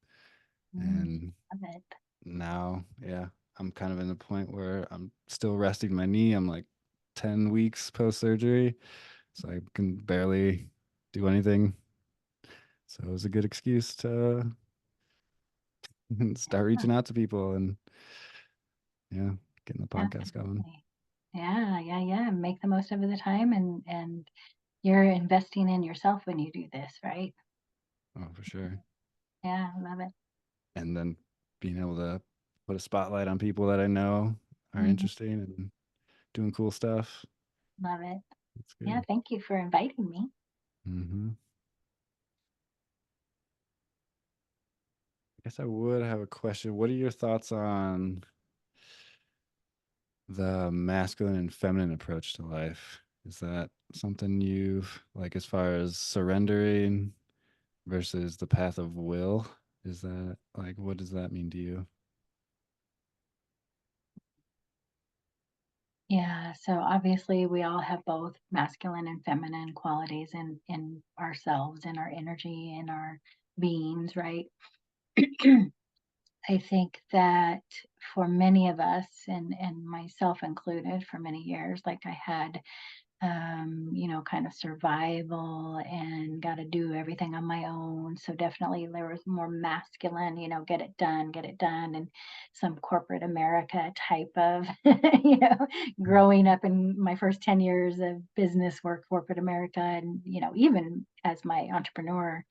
Mm, And love it. now, yeah, I'm kind of in the point where I'm still resting my knee. I'm like 10 weeks post surgery. So I can barely do anything. So it was a good excuse to start Huh, reaching out to people and, yeah, getting the podcast going. definitely. Yeah, yeah, yeah. Make the most of the time and you're investing in yourself when you do this, right? Oh, for sure. Yeah, love it. And then being able to put a spotlight on people that I know are Mhm, interesting and doing cool stuff. love it. It's Yeah, good. thank you for inviting me. Hmm. I guess I would have a question. What are your thoughts on the masculine and feminine approach to life? Is that something you've like as far as surrendering versus the path of will? Is that like what does that mean to you? Yeah, so obviously we all have both masculine and feminine qualities in ourselves, in our energy, in our beings, right? I think that for many of us, and myself included, for many years, like I had, kind of survival and got to do everything on my own. So definitely there was more masculine, get it done, and some corporate America type of, growing up in my first 10 years of business work, corporate America, and even as my entrepreneur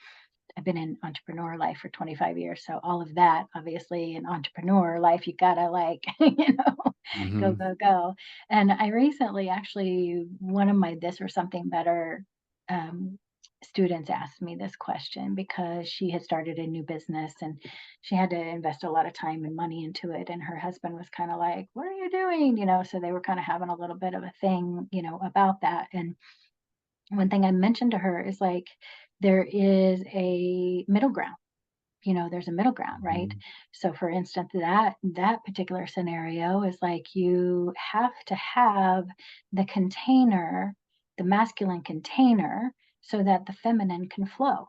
I've been in entrepreneur life for 25 years. So all of that, obviously, in entrepreneur life, you gotta like, go, Mm-hmm. go, go. And I recently actually, one of my this or something better um, students asked me this question because she had started a new business and she had to invest a lot of time and money into it. And her husband was kind of like, "What are you doing?" So they were kind of having a little bit of a thing, about that. And one thing I mentioned to her is like, there is a middle ground. There's a middle ground, right? Mm-hmm. So for instance, that particular scenario is like you have to have the container, the masculine container, so that the feminine can flow.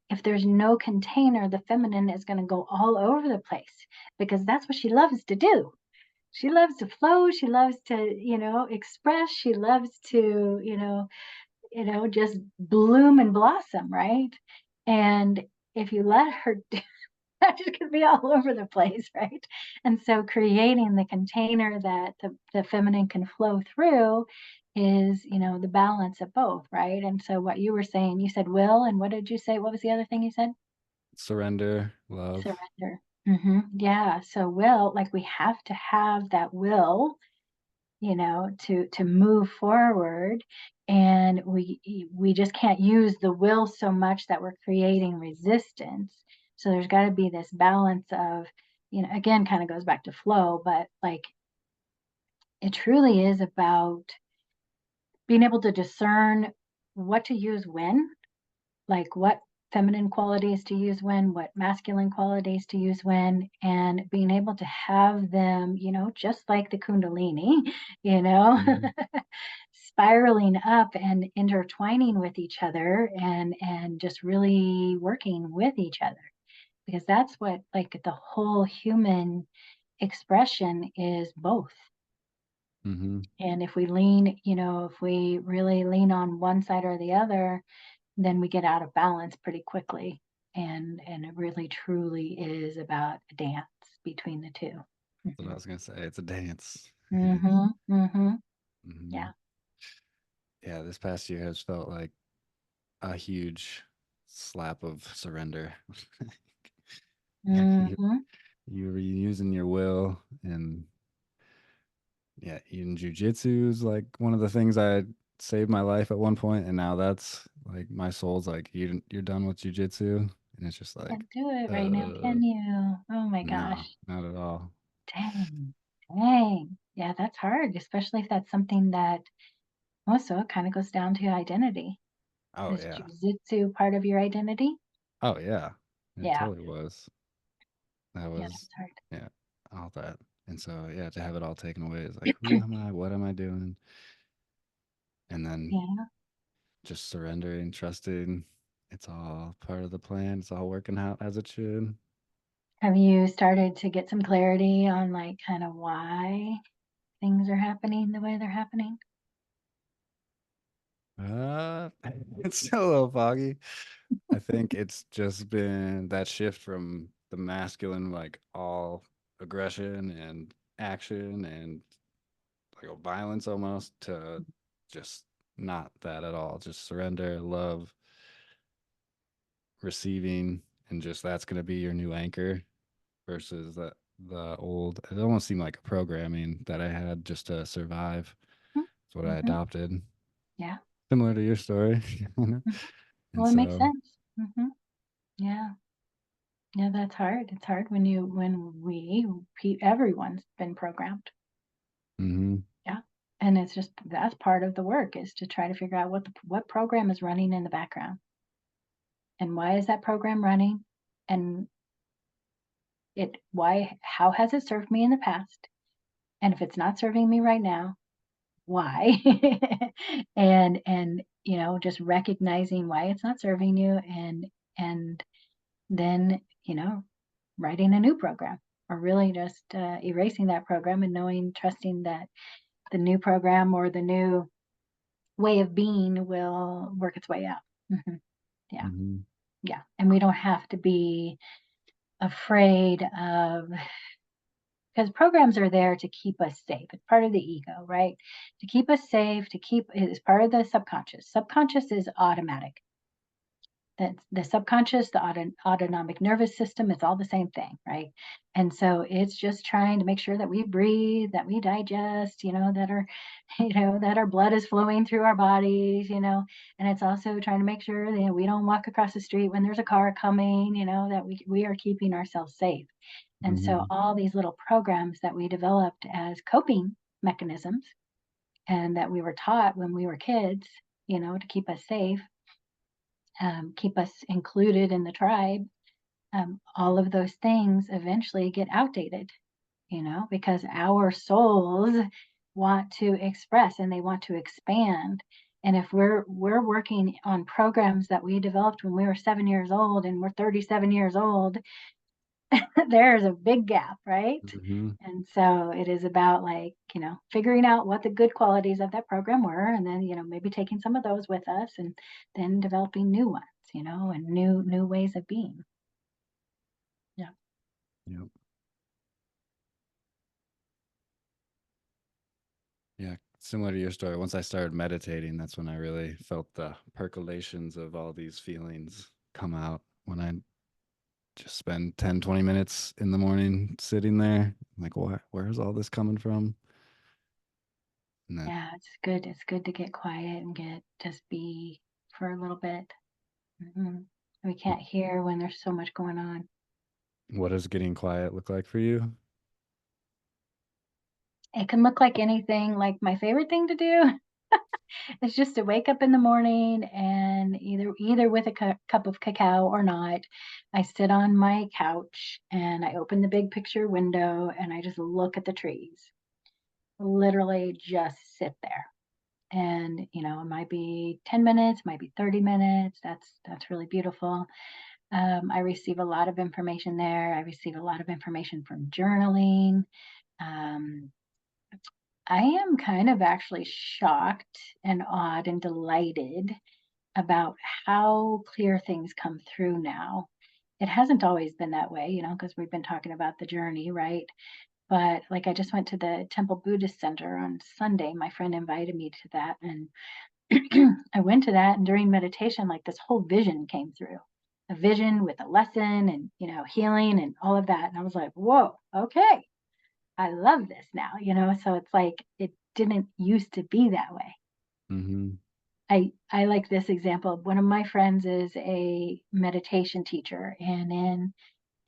If there's no container, the feminine is going to go all over the place because that's what she loves to do. She loves to flow. She loves to, express. She loves to, just bloom and blossom, right? And if you let her do that, she could be all over the place, right? And so creating the container that the feminine can flow through is, the balance of both, right? And so what you were saying, you said will, and what did you say? What was the other thing you said? Surrender, love. Surrender. Yeah. So will, like we have to have that will, to move forward, and we just can't use the will so much that we're creating resistance. So there's got to be this balance of, again, kind of goes back to flow, but like it truly is about being able to discern what to use when, like what feminine qualities to use when, what masculine qualities to use when, and being able to have them, just like the Kundalini, you know, Mhm. spiraling up and intertwining with each other and just really working with each other, because that's what, like, the whole human expression is, both. Mhm. And if we lean, if we really lean on one side or the other, then we get out of balance pretty quickly. And it really truly is about a dance between the 2. That's what I was gonna say. It's a dance. Mhm. Mhm. Mhm. Yeah. Yeah, this past year has felt like a huge slap of surrender. you Mhm. you were using your will, and yeah, even jujitsu is like one of the things I saved my life at one point, and now that's like my soul's like you're done with jujitsu, and it's just like, Can't do it right now, uh, can you? Oh my no, gosh. not at all. Dang. Dang. Yeah, that's hard, especially if that's something that also kind of goes down to identity. Oh Is yeah, jujitsu part of your identity? oh yeah, it Yeah. totally was. That Yeah, was, that's hard. yeah, all that, and so yeah, to have it all taken away is like, who am I? What am I doing? And then Yeah. just surrendering, trusting. It's all part of the plan. It's all working out as it should. Have you started to get some clarity on, like, kind of why things are happening the way they're happening? Uh, it's still a little foggy. I think it's just been that shift from the masculine, like all aggression and action and like a violence almost, to just not that at all. Just surrender, love, receiving, and just that's going to be your new anchor versus the old. It almost seemed like a programming that I had just to survive. It's what I Mm-hmm. adopted. Yeah. Similar to your story. Mhm. And Well, it makes so, sense. Yeah. Yeah, that's hard. It's hard when everyone's been programmed. mhm, Yeah. And it's just, that's part of the work, is to try to figure out what program is running in the background, and why is that program running, and how has it served me in the past, and if it's not serving me right now, why? And just recognizing why it's not serving you, and then, writing a new program, or really just erasing that program and trusting that the new program or the new way of being will work its way out. Yeah. mhm, Yeah. And we don't have to be afraid of, because programs are there to keep us safe. It's part of the ego, right? To keep us safe, it's part of the subconscious. Subconscious is automatic. That's the subconscious, the autonomic nervous system, it's all the same thing, right? And so it's just trying to make sure that we breathe, that we digest, that our blood is flowing through our bodies, and it's also trying to make sure that we don't walk across the street when there's a car coming, that we are keeping ourselves safe. And so mhm, all these little programs that we developed as coping mechanisms, and that we were taught when we were kids, to keep us safe, keep us included in the tribe, all of those things eventually get outdated, because our souls want to express and they want to expand. And if we're working on programs that we developed when we were 7 years old and we're 37 years old, there's a big gap, right? mhm, And so it is about, like, figuring out what the good qualities of that program were, and then, maybe taking some of those with us, and then developing new ones, and new ways of being. Yeah. yep, yeah. Similar to your story, once I started meditating, that's when I really felt the percolations of all these feelings come out. When I just spend 10, 20 minutes in the morning sitting there, like, where's all this coming from? And that, Yeah, it's good. It's good to get quiet and just be for a little bit. We can't hear when there's so much going on. what does getting quiet look like for you? It can look like anything. Like, my favorite thing to do is just to wake up in the morning, and either with a cup of cacao or not, I sit on my couch and I open the big picture window and I just look at the trees. Literally just sit there. And, it might be 10 minutes, might be 30 minutes. That's really beautiful. I receive a lot of information there. I receive a lot of information from journaling. Um, I am kind of actually shocked and awed and delighted about how clear things come through now. It hasn't always been that way, because we've been talking about the journey, right? But like I just went to the Temple Buddhist Center on Sunday. My friend invited me to that, and I went to that, and during meditation, like this whole vision came through. A vision with a lesson and, healing and all of that. And I was like, whoa, okay, I love this now. So it's like it didn't used to be that way. Mm-hmm. I like this example. One of my friends is a meditation teacher, and in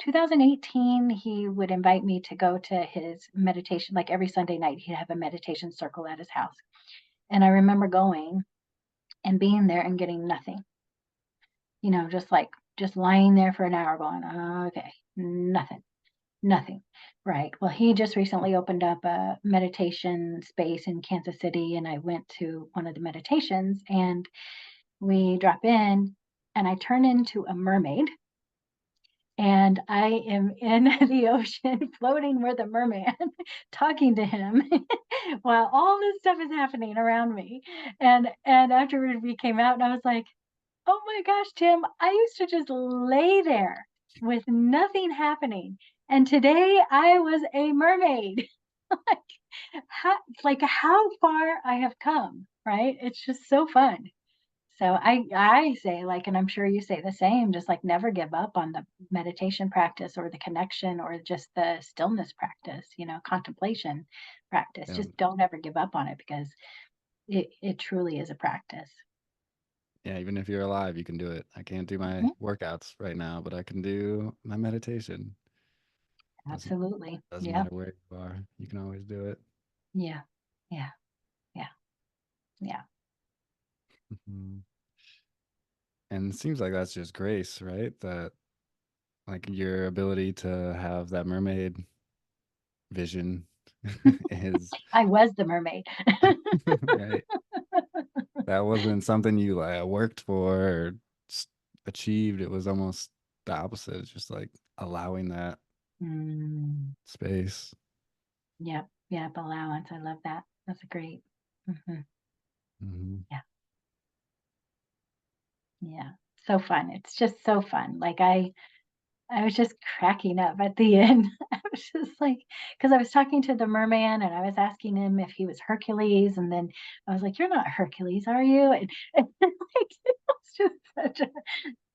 2018 he would invite me to go to his meditation, like every Sunday night he'd have a meditation circle at his house. And I remember going and being there and getting nothing. Just lying there for an hour going, "Oh, okay, nothing, nothing." Right. Well, he just recently opened up a meditation space in Kansas City, and I went to one of the meditations, and we drop in, and I turn into a mermaid, and I am in the ocean floating with a merman, talking to him while all this stuff is happening around me. And afterward we came out, and I was like, "Oh my gosh, Tim, I used to just lay there with nothing happening. And today I was a mermaid." How far I have come, right? It's just so fun. So I say, like, and I'm sure you say the same, just like never give up on the meditation practice or the connection or just the stillness practice, contemplation practice. Yeah. Just don't ever give up on it, because it truly is a practice. Yeah, even if you're alive, you can do it. I can't do my Mhm. workouts right now, but I can do my meditation. Doesn't Absolutely. doesn't Yeah. matter where you are. You can always do it. Yeah. Yeah. Yeah. Yeah. Mhm. And it seems like that's just grace, right? That like your ability to have that mermaid vision is I was the mermaid. right. That wasn't something you like worked for or s- achieved. It was almost the opposite. It's just like allowing that Mm, space. yep. Yep. Allowance. I love that. That's a great. Hmm. Hmm. Yeah. Yeah. So fun. It's just so fun. I was just cracking up at the end. I was just like, because I was talking to the merman and I was asking him if he was Hercules. And then I was like, "You're not Hercules, are you?" And like, it was just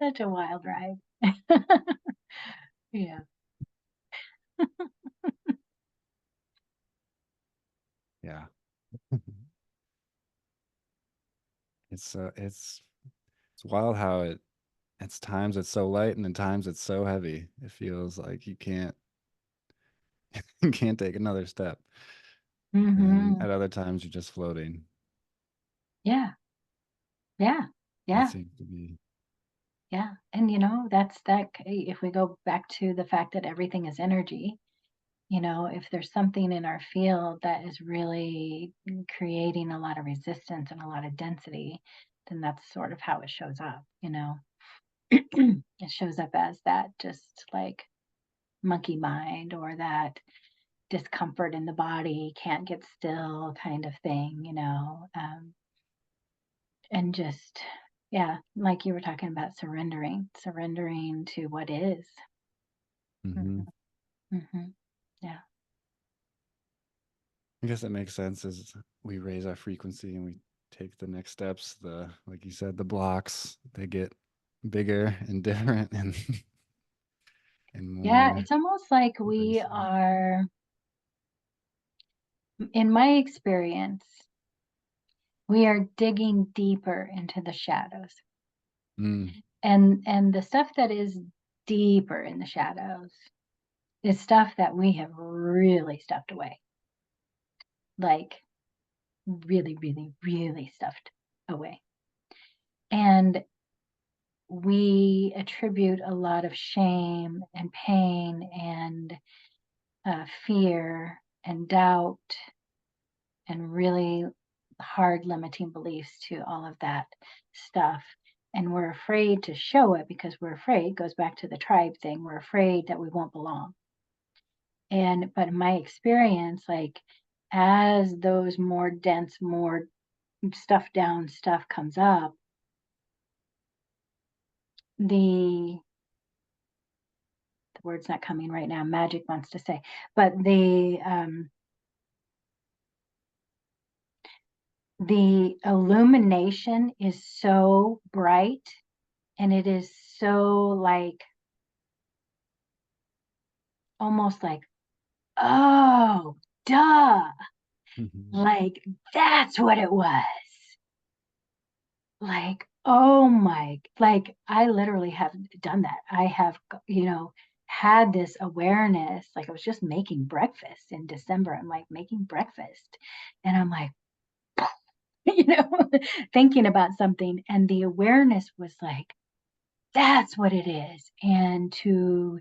such a wild ride. Yeah. Yeah. It's wild how it's times it's so light and then times it's so heavy. It feels like you can't you can't take another step. And Hmm. at other times you're just floating. Yeah. Yeah. That Yeah. seems to be Yeah. And if we go back to the fact that everything is energy, if there's something in our field that is really creating a lot of resistance and a lot of density, then that's sort of how it shows up. It shows up as that just like monkey mind, or that discomfort in the body, can't get still kind of thing. And just, yeah, like you were talking about surrendering to what is. hmm. Mhm, mhm, yeah. I guess that makes sense as we raise our frequency and we take the next steps, the like you said, the blocks, they get bigger and different and and Yeah, more it's almost like we embracing. are, in my experience, we are digging deeper into the shadows. Mm, And the stuff that is deeper in the shadows is stuff that we have really stuffed away. Like really, really, really stuffed away. And we attribute a lot of shame and pain and fear and doubt and really hard limiting beliefs to all of that stuff. And we're afraid to show it because we're afraid, goes back to the tribe thing, we're afraid that we won't belong. And but in my experience, like as those more dense, more stuff down stuff comes up, the word's not coming right now, magic wants to say, but the illumination is so bright and it is so like almost like, oh, duh, Mhm. like that's what it was. Like, oh my, like I literally have done that. I have, had this awareness. Like I was just making breakfast in December. I'm like making breakfast and I'm like, you know, thinking about something. And the awareness was like, that's what it is. And to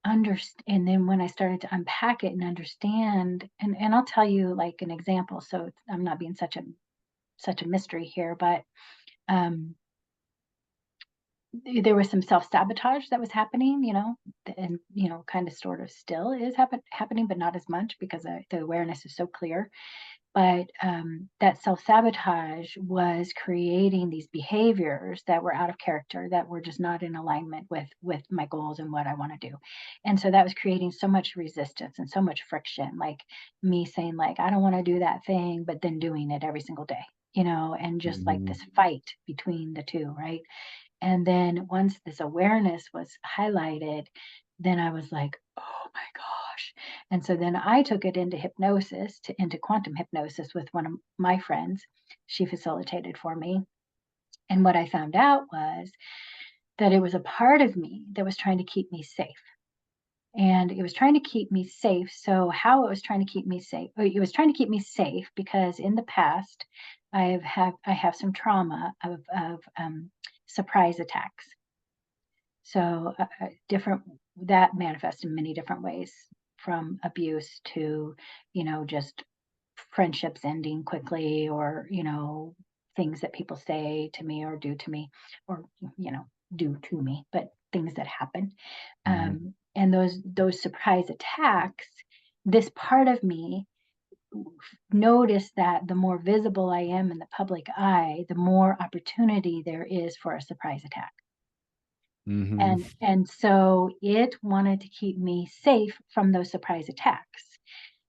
understand, and then when I started to unpack it and understand, and I'll tell you like an example. So I'm not being such a mystery here, but um there was some self-sabotage that was happening, and kind of sort of still is happening, but not as much because the awareness is so clear. But that self-sabotage was creating these behaviors that were out of character, that were just not in alignment with my goals and what I want to do. And so that was creating so much resistance and so much friction, like me saying like I don't want to do that thing, but then doing it every single day, and just like Mhm. this fight between the two, right? And then once this awareness was highlighted, then I was like, oh my gosh. And so then I took it into hypnosis, into quantum hypnosis with one of my friends. She facilitated for me. And what I found out was that it was a part of me that was trying to keep me safe. And it was trying to keep me safe. So, how it was trying to keep me safe? It was trying to keep me safe because in the past, I have some trauma of surprise attacks. So, different that manifests in many different ways, from abuse to, just friendships ending quickly, or, things that people say to me or do to me, or, you know, do to me, but things that happen. Mhm. And those surprise attacks, this part of me noticed that the more visible I am in the public eye, the more opportunity there is for a surprise attack. Mhm. And so it wanted to keep me safe from those surprise attacks.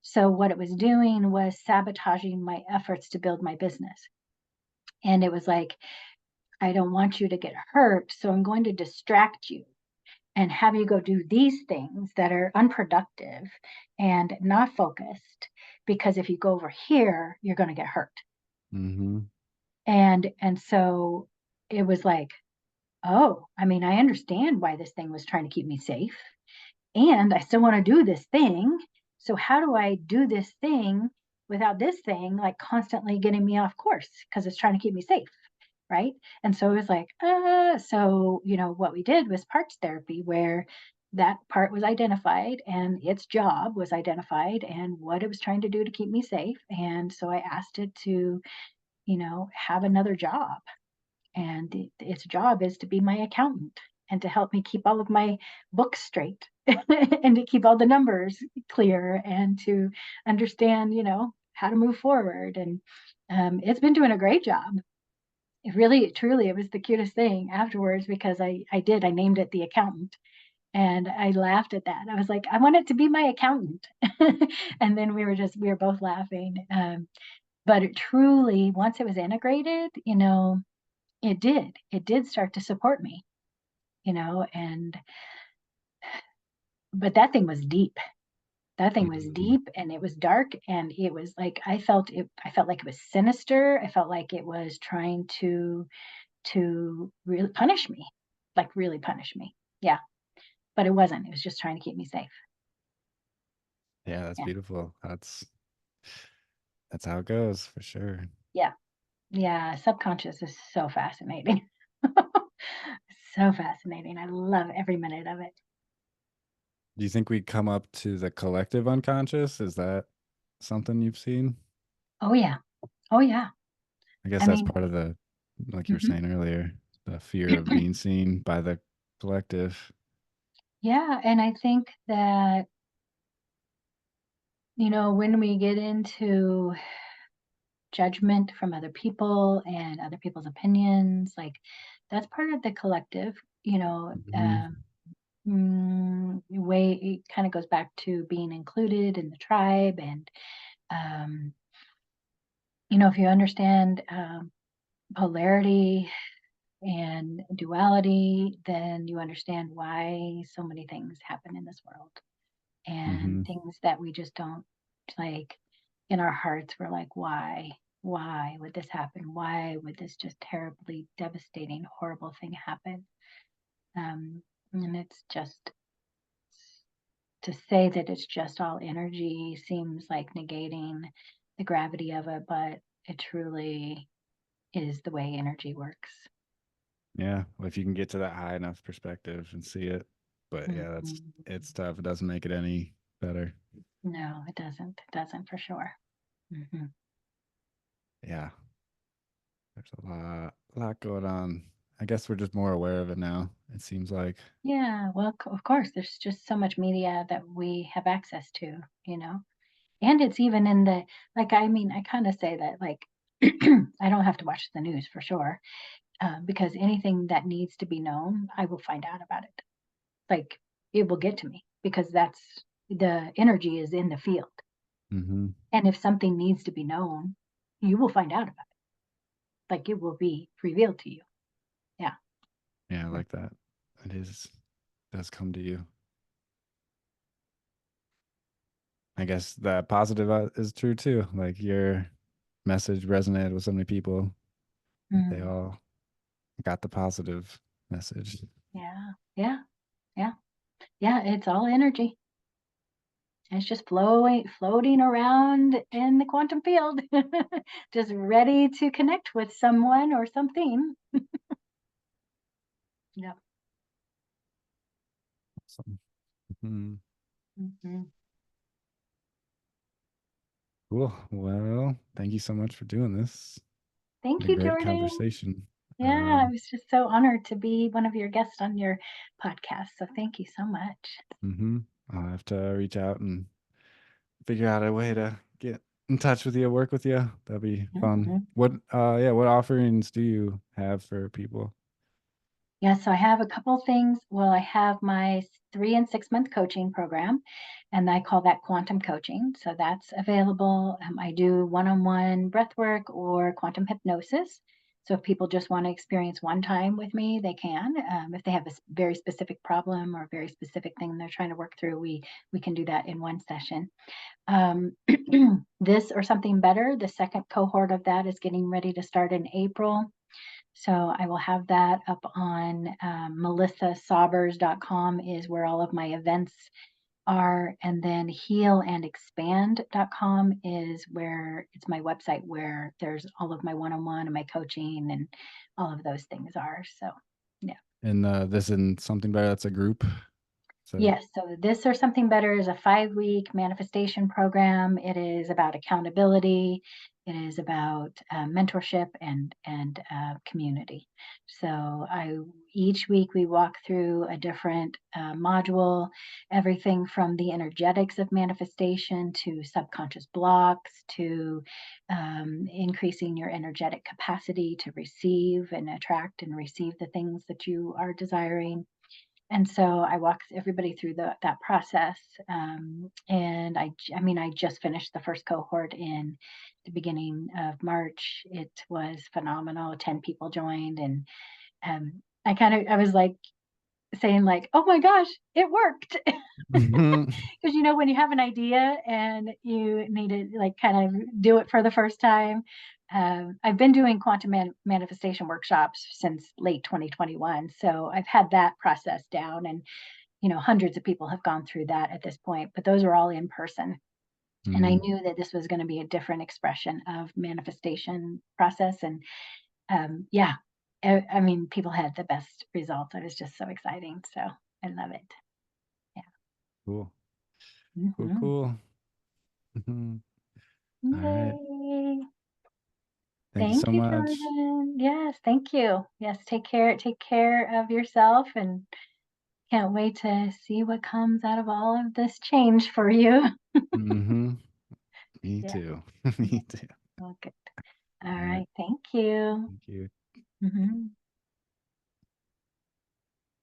So what it was doing was sabotaging my efforts to build my business. And it was like, I don't want you to get hurt, so I'm going to distract you and have you go do these things that are unproductive and not focused, because if you go over here, you're going to get hurt. Mhm. And so it was like, oh, I mean, I understand why this thing was trying to keep me safe, and I still want to do this thing. So how do I do this thing without this thing like constantly getting me off course because it's trying to keep me safe, right? And so it was like, so what we did was parts therapy, where that part was identified and its job was identified and what it was trying to do to keep me safe. And so I asked it to, have another job, and its job is to be my accountant and to help me keep all of my books straight and to keep all the numbers clear and to understand, how to move forward. And it's been doing a great job. It really, truly, it was the cutest thing afterwards, because I named it the accountant. And I laughed at that. I was like, I want it to be my accountant. And then we were both laughing. But it truly, once it was integrated, it did start to support me, and but that thing was deep. That thing was Mhm. deep and it was dark, and it was like I felt like it was sinister. I felt like it was trying to really punish me, like really punish me. Yeah, but it wasn't. It was just trying to keep me safe. Yeah, that's Yeah. beautiful. That's how it goes for sure. Yeah. Yeah, subconscious is so fascinating. So fascinating. I love every minute of it. Do you think we come up to the collective unconscious? Is that something you've seen? Oh yeah. Oh, yeah. I guess I that's mean, part of the, like you were mhm. saying earlier, the fear of being seen by the collective. Yeah, and I think that, when we get into judgment from other people and other people's opinions, like, that's part of the collective, Hmm. way it kinda goes back to being included in the tribe and, um, if you understand, polarity and duality, then you understand why so many things happen in this world and Hmm. things that we just don't like in our hearts. We're like, why? Why would this happen? Why would this just terribly devastating, horrible thing happen? And it's just to say that it's just all energy seems like negating the gravity of it, but it truly is the way energy works. Yeah, well, if you can get to that high enough perspective and see it, but yeah, Mhm. it's tough. It doesn't make it any better. No, it doesn't. It doesn't for sure. Hmm. Yeah, there's a lot going on. I guess we're just more aware of it now. It seems like. Yeah, well, of course, there's just so much media that we have access to, and it's even in the, like, I mean, I kind of say that, like, I don't have to watch the news for sure, because anything that needs to be known, I will find out about it. Like, it will get to me because that's the energy is in the field. Hmm. And if something needs to be known, you will find out about it. Like, it will be revealed to you. Yeah. Yeah, I like that. It does come to you. I guess that positive is true too. Like your message resonated with so many people. They Mhm. all got the positive message. Yeah. Yeah. Yeah. Yeah. It's all energy. It's just floating around in the quantum field, just ready to connect with someone or something. Yeah. Awesome. Mhm. Mhm. Cool. Well, thank you so much for doing this. Thank Been a you, great Jordan. conversation. Yeah, I was just so honored to be one of your guests on your podcast. So thank you so much. Hmm. I'll have to reach out and figure out a way to get in touch with you, work with you. That'd be fun. Mhm. What offerings do you have for people? Yeah, so I have a couple things. Well, I have my 3 and 6 month coaching program, and I call that quantum coaching. So that's available. I do one-on-one breath work or quantum hypnosis. So if people just want to experience one time with me, they can. If they have a very specific problem or a very specific thing they're trying to work through, we can do that in one session. Um, this or something better. The second cohort of that is getting ready to start in April. So I will have that up on melissasaubers.com is where all of my events are. And then healandexpand.com is where it's my website where there's all of my one-on-one and my coaching and all of those things are. So yeah. And this in something better. That's a group. So. Yes, so this or something better is a 5-week manifestation program. It is about accountability. It is about mentorship and community. So I each week we walk through a different module, everything from the energetics of manifestation to subconscious blocks to increasing your energetic capacity to receive and attract and receive the things that you are desiring, and so I walk everybody through that process. And I mean, I just finished the first cohort in the beginning of March. It was phenomenal. 10 people joined, and I was like saying like, "Oh my gosh, it worked!" Mhm. Because when you have an idea and you need to like kind of do it for the first time. I've been doing quantum manifestation workshops since late 2021, so I've had that process down, and hundreds of people have gone through that at this point, but those are all in person. And I Mm, knew that this was going to be a different expression of manifestation process. And yeah, I mean, people had the best results. It was just so exciting. So I love it. Yeah. cool. Cool. Hmm. Cool. Mhm. All right. Yay. Thank you Thank so you, much. Jordan. Yes, thank you. Yes, take care of yourself, and can't wait to see what comes out of all of this change for you. Mhm. Me Yeah, too. yeah. Me too. Well, good. All All right. right. Thank you. Thank you. Mhm.